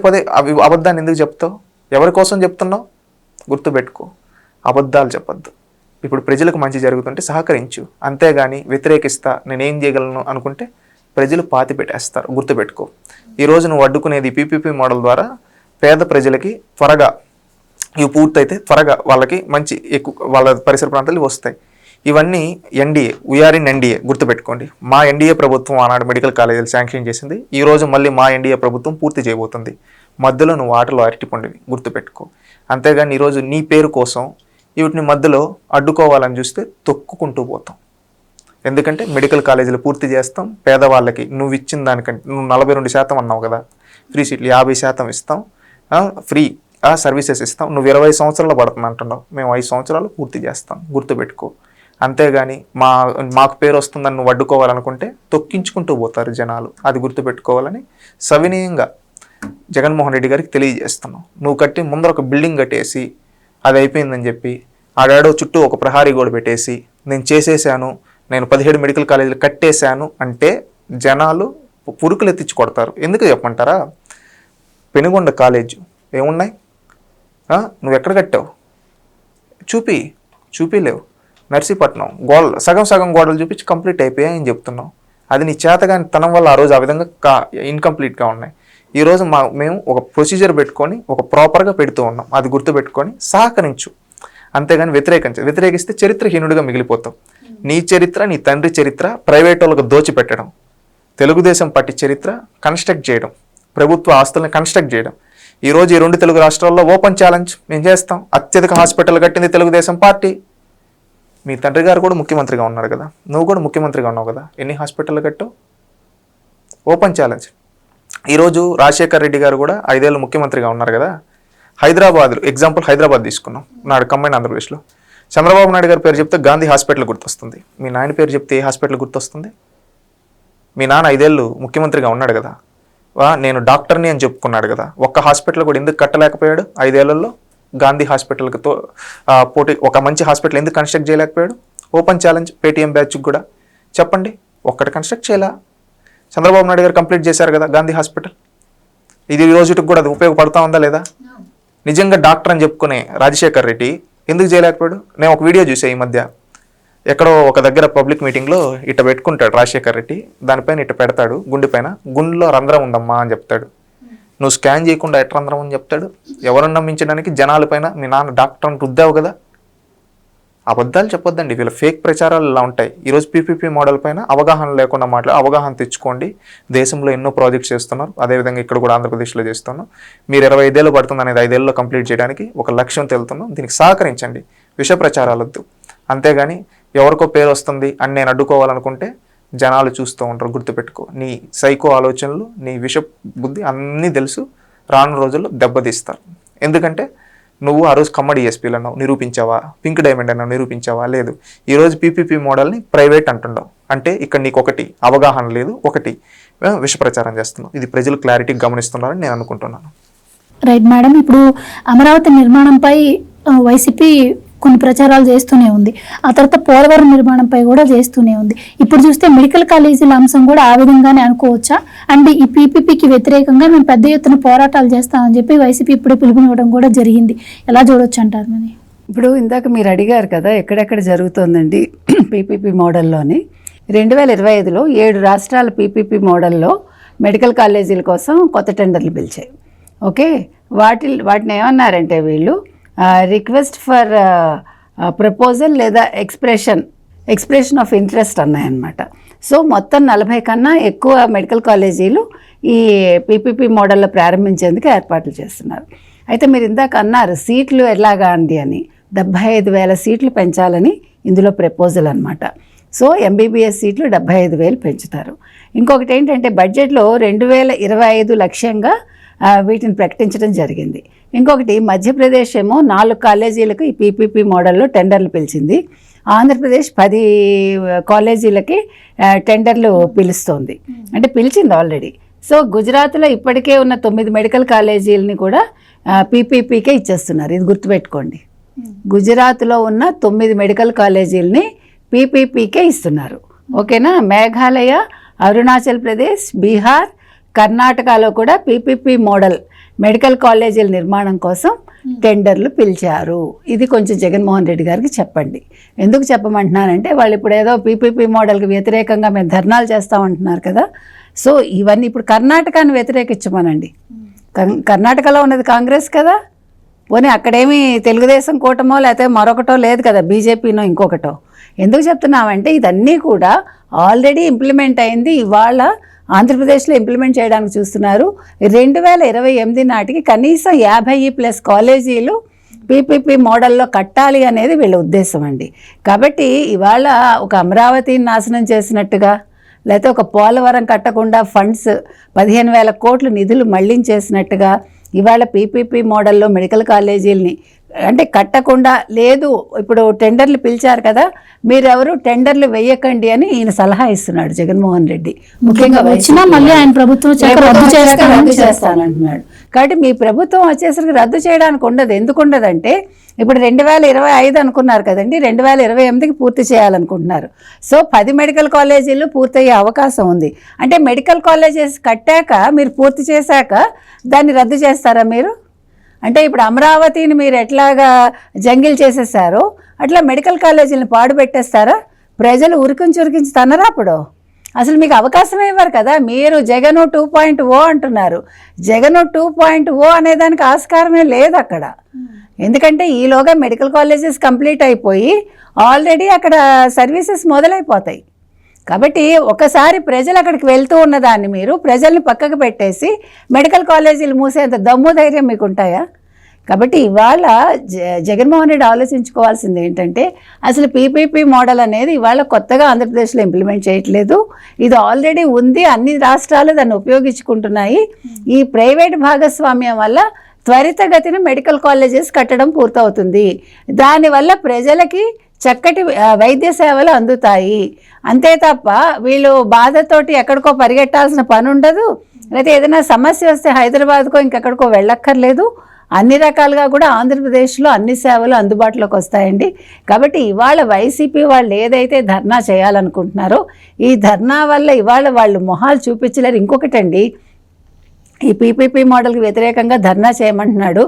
అబద్ధాన్ని ఎందుకు చెప్తావు? ఎవరి కోసం చెప్తున్నావు? గుర్తుపెట్టుకో, అబద్ధాలు చెప్పద్దు. ఇప్పుడు ప్రజలకు మంచి జరుగుతుంటే సహకరించు, అంతేగాని వ్యతిరేకిస్తా నేనేం చేయగలను అనుకుంటే ప్రజలు పాతి పెట్టేస్తారు. గుర్తుపెట్టుకో. ఈరోజు నువ్వు అడ్డుకునేది పీపీపీ మోడల్ ద్వారా పేద ప్రజలకి త్వరగా ఇవి పూర్తయితే త్వరగా వాళ్ళకి మంచి ఎక్కువ వాళ్ళ పరిసర ప్రాంతాలు వస్తాయి. ఇవన్నీ ఎన్డీఏ, వీఆర్ ఇన్ ఎన్డీఏ, గుర్తుపెట్టుకోండి. మా ఎన్డీఏ ప్రభుత్వం ఆనాడు మెడికల్ కాలేజీలు శాంక్షన్ చేసింది, ఈరోజు మళ్ళీ మా ఎన్డీఏ ప్రభుత్వం పూర్తి చేయబోతుంది. మధ్యలో నువ్వు ఆటలో అరటిపండివి, గుర్తుపెట్టుకో. అంతేగాని ఈరోజు నీ పేరు కోసం వీటిని మధ్యలో అడ్డుకోవాలని చూస్తే తొక్కుకుంటూ పోతాం. ఎందుకంటే మెడికల్ కాలేజీలు పూర్తి చేస్తాం, పేదవాళ్ళకి నువ్వు ఇచ్చిన దానికంటే నువ్వు 42% అన్నావు కదా, ఫ్రీ సీట్లు 50% ఇస్తాం, ఫ్రీ సర్వీసెస్ ఇస్తాం. నువ్వు 20 సంవత్సరాలు పడుతుంది అంటున్నావు, మేము 5 సంవత్సరాలు పూర్తి చేస్తాం, గుర్తుపెట్టుకో. అంతేగాని మాకు పేరు వస్తుందని నువ్వు అడ్డుకోవాలనుకుంటే తొక్కించుకుంటూ పోతారు జనాలు, అది గుర్తుపెట్టుకోవాలని సవినయంగా జగన్మోహన్ రెడ్డి గారికి తెలియజేస్తున్నాం. నువ్వు కట్టి ముందర ఒక బిల్డింగ్ కట్టేసి అది అయిపోయిందని చెప్పి ఆడాడో చుట్టూ ఒక ప్రహారీ గోడ పెట్టేసి నేను చేసేసాను, నేను 17 మెడికల్ కాలేజీలు కట్టేశాను అంటే జనాలు పురుకులు ఎత్తించి కొడతారు. ఎందుకు చెప్పమంటారా? పెనుగొండ కాలేజ్ ఏమున్నాయి, నువ్వు ఎక్కడ కట్టావు చూపిలేవు. నర్సీపట్నం గోడలు సగం గోడలు చూపించి కంప్లీట్ అయిపోయాయి అని చెప్తున్నావు. అది నీ చేతగాని తనం వల్ల ఆ రోజు ఆ విధంగా ఇన్కంప్లీట్గా ఉన్నాయి. ఈరోజు మేము ఒక ప్రొసీజర్ పెట్టుకొని ఒక ప్రాపర్గా పెడుతూ ఉన్నాం, అది గుర్తుపెట్టుకొని సహకరించు. అంతేగాని వ్యతిరేకిస్తే చరిత్రహీనుడిగా మిగిలిపోతావు. నీ చరిత్ర, నీ తండ్రి చరిత్ర ప్రైవేట్ వాళ్ళకు దోచిపెట్టడం, తెలుగుదేశం పార్టీ చరిత్ర కన్స్ట్రక్ట్ చేయడం, ప్రభుత్వ ఆస్తులను కన్స్ట్రక్ట్ చేయడం. ఈరోజు ఈ 2 తెలుగు రాష్ట్రాల్లో ఓపెన్ ఛాలెంజ్ మేము చేస్తాం. అత్యధిక హాస్పిటల్ కట్టింది తెలుగుదేశం పార్టీ. మీ తండ్రి గారు కూడా ముఖ్యమంత్రిగా ఉన్నారు కదా, నువ్వు కూడా ముఖ్యమంత్రిగా ఉన్నావు కదా, ఎన్ని హాస్పిటల్ కట్టావు? Open challenge. ఈరోజు రాజశేఖర్ రెడ్డి గారు కూడా 5 ఏళ్ళు ముఖ్యమంత్రిగా ఉన్నారు కదా. హైదరాబాద్ ఎగ్జాంపుల్, హైదరాబాద్ తీసుకున్నాం, నాడు కంబైన్ ఆంధ్రప్రదేశ్లో. చంద్రబాబు నాయుడు గారి పేరు చెప్తే గాంధీ హాస్పిటల్ గుర్తొస్తుంది. మీ నాయన పేరు చెప్తే ఏ హాస్పిటల్ గుర్తొస్తుంది? మీ నాన్న 5 ఏళ్ళు ముఖ్యమంత్రిగా ఉన్నాడు కదా, నేను డాక్టర్ని అని చెప్పుకున్నాడు కదా. ఒక్క హాస్పిటల్ కూడా ఎందుకు కట్టలేకపోయాడు 5 ఏళ్లలో? గాంధీ హాస్పిటల్తో పోటీ ఒక మంచి హాస్పిటల్ ఎందుకు కన్స్ట్రక్ట్ చేయలేకపోయాడు? ఓపెన్ ఛాలెంజ్ పేటీఎం బ్యాచ్కి కూడా చెప్పండి, ఒక్కటి కన్స్ట్రక్ట్ చేయాలా? చంద్రబాబు నాయుడు గారు కంప్లీట్ చేశారు కదా గాంధీ హాస్పిటల్. ఇది ఈ రోజుకి కూడా అది ఉపయోగపడతా ఉందా లేదా? నిజంగా డాక్టర్ అని చెప్పుకునే రాజశేఖర్ రెడ్డి ఎందుకు చేయలేకపోయాడు? నేను ఒక వీడియో చూసా ఈ మధ్య, ఎక్కడో ఒక దగ్గర పబ్లిక్ మీటింగ్లో ఇట్ట పెట్టుకుంటాడు రాజశేఖర్ రెడ్డి, దానిపైన ఇట్ట పెడతాడు గుండె పైన, గుండెలో రంధ్రం ఉందమ్మా అని చెప్తాడు. నువ్వు స్కాన్ చేయకుండా ఎట్ట రంధ్రం అని చెప్తాడు? ఎవరన్నా నమ్మించడానికి జనాలపైన మీ నాన్న డాక్టర్ అని రుద్దావు కదా. అబద్ధాలు చెప్పొద్దండి, వీళ్ళ ఫేక్ ప్రచారాలు ఇలా ఉంటాయి. ఈరోజు పీపీపీ మోడల్ పైన అవగాహన లేకుండా అవగాహన తెచ్చుకోండి. దేశంలో ఎన్నో ప్రాజెక్ట్స్ చేస్తున్నారు, అదేవిధంగా ఇక్కడ కూడా ఆంధ్రప్రదేశ్లో చేస్తున్నాం. మీరు 25 ఏళ్ళు పడుతుంది అనేది 5 ఏళ్ళలో కంప్లీట్ చేయడానికి ఒక లక్ష్యం తెలుతున్నాం. దీనికి సహకరించండి, విష ప్రచారాలు వద్దు. అంతేగాని ఎవరికో పేరు వస్తుంది అని నేను అడ్డుకోవాలనుకుంటే జనాలు చూస్తూ ఉంటారు. గుర్తుపెట్టుకో, నీ సైకో ఆలోచనలు, నీ విష బుద్ధి అన్నీ తెలుసు, రాను రోజుల్లో దెబ్బతీస్తారు. ఎందుకంటే నువ్వు ఆ రోజు కమ్మడి ఎస్పీలు అన్నావు, నిరూపించావా? పింక్ డైమండ్ అన్నావు, నిరూపించావా? లేదు. ఈరోజు పీపీపీ మోడల్ని ప్రైవేట్ అంటున్నావు అంటే ఇక్కడ నీకు ఒకటి అవగాహన లేదు, ఒకటి విష ప్రచారం చేస్తున్నావు. ఇది ప్రజలు క్లారిటీ గమనిస్తున్నారని నేను అనుకుంటున్నాను. రైట్ మేడం, ఇప్పుడు అమరావతి నిర్మాణంపై వైసీపీ కొన్ని ప్రచారాలు చేస్తూనే ఉంది. ఆ తర్వాత పోలవరం నిర్మాణంపై కూడా చేస్తూనే ఉంది. ఇప్పుడు చూస్తే మెడికల్ కాలేజీల అంశం కూడా ఆ విధంగానే అనుకోవచ్చా? అండ్ ఈ పీపీపీకి వ్యతిరేకంగా మేము పెద్ద ఎత్తున పోరాటాలు చేస్తామని చెప్పి వైసీపీ ఇప్పుడే పిలుపునివ్వడం కూడా జరిగింది. ఎలా చూడొచ్చు అంటారు మరి? ఇప్పుడు ఇందాక మీరు అడిగారు కదా ఎక్కడెక్కడ జరుగుతోందండి పీపీపీ మోడల్లోని. 2025లో 7 రాష్ట్రాల పీపీపీ మోడల్లో మెడికల్ కాలేజీల కోసం కొత్త టెండర్లు పిలిచాయి. ఓకే, వాటిని ఏమన్నారంటే వీళ్ళు రిక్వెస్ట్ ఫర్ ప్రపోజల్ లేదా ఎక్స్ప్రెషన్ ఆఫ్ ఇంట్రెస్ట్ అన్నాయన్నమాట. సో మొత్తం 40 కన్నా ఎక్కువ మెడికల్ కాలేజీలు ఈ పీపీపీ మోడల్లో ప్రారంభించేందుకు ఏర్పాట్లు చేస్తున్నారు. అయితే మీరు ఇందాక అన్నారు సీట్లు ఎలాగా అండి అని, 75,000 సీట్లు పెంచాలని ఇందులో ప్రపోజల్ అనమాట. సో ఎంబీబీఎస్ సీట్లు 75,000 పెంచుతారు. ఇంకొకటి ఏంటంటే బడ్జెట్లో 2025 లక్ష్యంగా వీటిని ప్రకటించడం జరిగింది. ఇంకొకటి మధ్యప్రదేశ్ ఏమో 4 కాలేజీలకు ఈ పీపీపీ మోడల్లో టెండర్లు పిలిచింది. ఆంధ్రప్రదేశ్ 10 కాలేజీలకి టెండర్లు పిలుస్తోంది, అంటే పిలిచింది ఆల్రెడీ. సో గుజరాత్లో ఇప్పటికే ఉన్న 9 మెడికల్ కాలేజీలని కూడా పీపీపీకే ఇచ్చేస్తున్నారు. ఇది గుర్తుపెట్టుకోండి, గుజరాత్లో ఉన్న 9 మెడికల్ కాలేజీలని పీపీపీకే ఇస్తున్నారు. ఓకేనా? మేఘాలయ, అరుణాచల్ ప్రదేశ్, బీహార్, కర్ణాటకలో కూడా పీపీపీ మోడల్ మెడికల్ కాలేజీల నిర్మాణం కోసం టెండర్లు పిలిచారు. ఇది కొంచెం జగన్మోహన్ రెడ్డి గారికి చెప్పండి. ఎందుకు చెప్పమంటున్నానంటే వాళ్ళు ఇప్పుడు ఏదో పీపీపీ మోడల్కి వ్యతిరేకంగా మేము ధర్నాలు చేస్తామంటున్నారు కదా. సో ఇవన్నీ ఇప్పుడు కర్ణాటకను వ్యతిరేకించమనండి. కర్ణాటకలో ఉన్నది కాంగ్రెస్ కదా, పోనీ అక్కడేమి తెలుగుదేశం కూటమో లేకపోతే మరొకటో లేదు కదా, బీజేపీనో ఇంకొకటో. ఎందుకు చెప్తున్నామంటే ఇదన్నీ కూడా ఆల్రెడీ ఇంప్లిమెంట్ అయింది, ఇవాళ ఆంధ్రప్రదేశ్లో ఇంప్లిమెంట్ చేయడానికి చూస్తున్నారు. 2028 నాటికి కనీసం 50+ కాలేజీలు పీపీపీ మోడల్లో కట్టాలి అనేది వీళ్ళ ఉద్దేశం అండి. కాబట్టి ఇవాళ ఒక అమరావతిని నాశనం చేసినట్టుగా, లేకపోతే ఒక పోలవరం కట్టకుండా ఫండ్స్ 15,000 కోట్లు నిధులు మళ్లించేసినట్టుగా ఇవాళ పీపీపీ మోడల్లో మెడికల్ కాలేజీలని అంటే కట్టకుండా లేదు. ఇప్పుడు టెండర్లు పిలిచారు కదా, మీరెవరు టెండర్లు వేయకండి అని ఈయన సలహా ఇస్తున్నాడు జగన్మోహన్ రెడ్డి. ముఖ్యంగా మళ్ళీ ఆయన ప్రభుత్వం రద్దు చేస్తానంటున్నాడు. కాబట్టి మీ ప్రభుత్వం వచ్చేసరికి రద్దు చేయడానికి ఉండదు. ఎందుకు ఉండదంటే ఇప్పుడు 2025 అనుకున్నారు కదండి, 2028కి పూర్తి చేయాలనుకుంటున్నారు. సో 10 మెడికల్ కాలేజీలు పూర్తయ్యే అవకాశం ఉంది. అంటే మెడికల్ కాలేజెస్ కట్టాక మీరు పూర్తి చేశాక దాన్ని రద్దు చేస్తారా మీరు? అంటే ఇప్పుడు అమరావతిని మీరు ఎట్లాగా జంగిల్ చేసేసారో అట్లా మెడికల్ కాలేజీలను పాడుపెట్టేస్తారా? ప్రజలు ఉరికించి తనరా? అప్పుడు అసలు మీకు అవకాశమే ఇవ్వరు కదా. మీరు జగన్ 2.0 అంటున్నారు. జగన్ 2.0 అనేదానికి ఆస్కారమే లేదు అక్కడ. ఎందుకంటే ఈలోగా మెడికల్ కాలేజెస్ కంప్లీట్ అయిపోయి ఆల్రెడీ అక్కడ సర్వీసెస్ మొదలైపోతాయి. కాబట్టి ఒకసారి ప్రజలు అక్కడికి వెళ్తూ ఉన్నదాన్ని మీరు ప్రజల్ని పక్కకు పెట్టేసి మెడికల్ కాలేజీలు మూసేంత దమ్ము ధైర్యం మీకు ఉంటాయా? కాబట్టి ఇవాళ జగన్మోహన్ రెడ్డి ఆలోచించుకోవాల్సింది ఏంటంటే అసలు పీపీపీ మోడల్ అనేది ఇవాళ కొత్తగా ఆంధ్రప్రదేశ్లో ఇంప్లిమెంట్ చేయట్లేదు. ఇది ఆల్రెడీ ఉంది, అన్ని రాష్ట్రాలు దాన్ని ఉపయోగించుకుంటున్నాయి. ఈ ప్రైవేట్ భాగస్వామ్యం వల్ల త్వరితగతిన మెడికల్ కాలేజెస్ కట్టడం పూర్తవుతుంది. దానివల్ల ప్రజలకి చక్కటి వైద్య సేవలు అందుతాయి. అంతే తప్ప వీళ్ళు బాధతోటి ఎక్కడికో పరిగెట్టాల్సిన పని ఉండదు. లేకపోతే ఏదైనా సమస్య వస్తే హైదరాబాద్కో ఇంకెక్కడికో వెళ్ళక్కర్లేదు. అన్ని రకాలుగా కూడా ఆంధ్రప్రదేశ్లో అన్ని సేవలు అందుబాటులోకి వస్తాయండి. కాబట్టి ఇవాళ వైసీపీ వాళ్ళు ఏదైతే ధర్నా చేయాలనుకుంటున్నారో ఈ ధర్నా వల్ల ఇవాళ వాళ్ళు మొహాలు చూపించలేరు. ఇంకొకటండి, ఈ పీపీపీ మోడల్కి వ్యతిరేకంగా ధర్నా చేయమంటున్నాడు.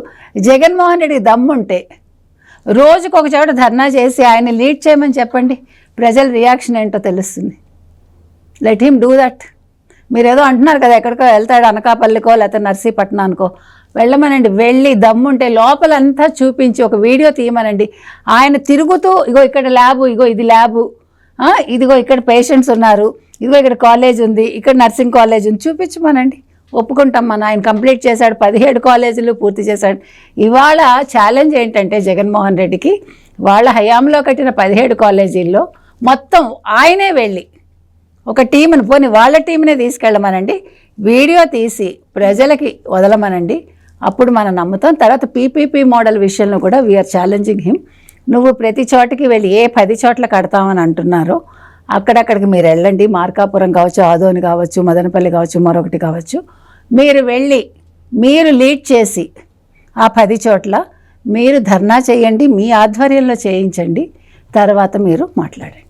జగన్మోహన్ రెడ్డికి దమ్ముంటే రోజుకు ఒక చోట ధర్నా చేసి ఆయన లీడ్ చేయమని చెప్పండి, ప్రజల రియాక్షన్ ఏంటో తెలుస్తుంది. Let him do that. మీరేదో అంటున్నారు కదా ఎక్కడికో వెళ్తాడు, అనకాపల్లికో లేకపోతే నర్సీపట్నానికో వెళ్ళమనండి. వెళ్ళి దమ్ముంటే లోపలంతా చూపించి ఒక వీడియో తీయమనండి. ఆయన తిరుగుతూ ఇగో ఇక్కడ ల్యాబు, ఇగో ఇది ల్యాబు, ఇదిగో ఇక్కడ పేషెంట్స్ ఉన్నారు, ఇదిగో ఇక్కడ కాలేజ్ ఉంది, ఇక్కడ నర్సింగ్ కాలేజ్ ఉంది, చూపించమనండి. ఒప్పుకుంటాం. ఆయన కంప్లీట్ చేశాడు, 17 కాలేజీలు పూర్తి చేశాడు. ఇవాళ ఛాలెంజ్ ఏంటంటే జగన్మోహన్ రెడ్డికి వాళ్ళ హయాంలో కట్టిన 17 కాలేజీల్లో మొత్తం ఆయనే వెళ్ళి ఒక టీంని పోని వాళ్ళ టీంనే తీసుకెళ్ళమనండి, వీడియో తీసి ప్రజలకి వదలమనండి. అప్పుడు మనం నమ్ముతాం. తర్వాత పీపీపీ మోడల్ విషయంలో కూడా వీఆర్ ఛాలెంజింగ్ హిమ్. నువ్వు ప్రతి చోటకి వెళ్ళి 10 చోట్ల కడతామని అంటున్నారో అక్కడక్కడికి మీరు వెళ్ళండి. మార్కాపురం కావచ్చు, ఆదోని కావచ్చు, మదనపల్లి కావచ్చు, మరొకటి కావచ్చు, మీరు వెళ్ళి మీరు లీడ్ చేసి ఆ 10 చోట్ల మీరు ధర్నా చేయండి, మీ ఆధ్వర్యంలో చేయించండి. తర్వాత మీరు మాట్లాడండి.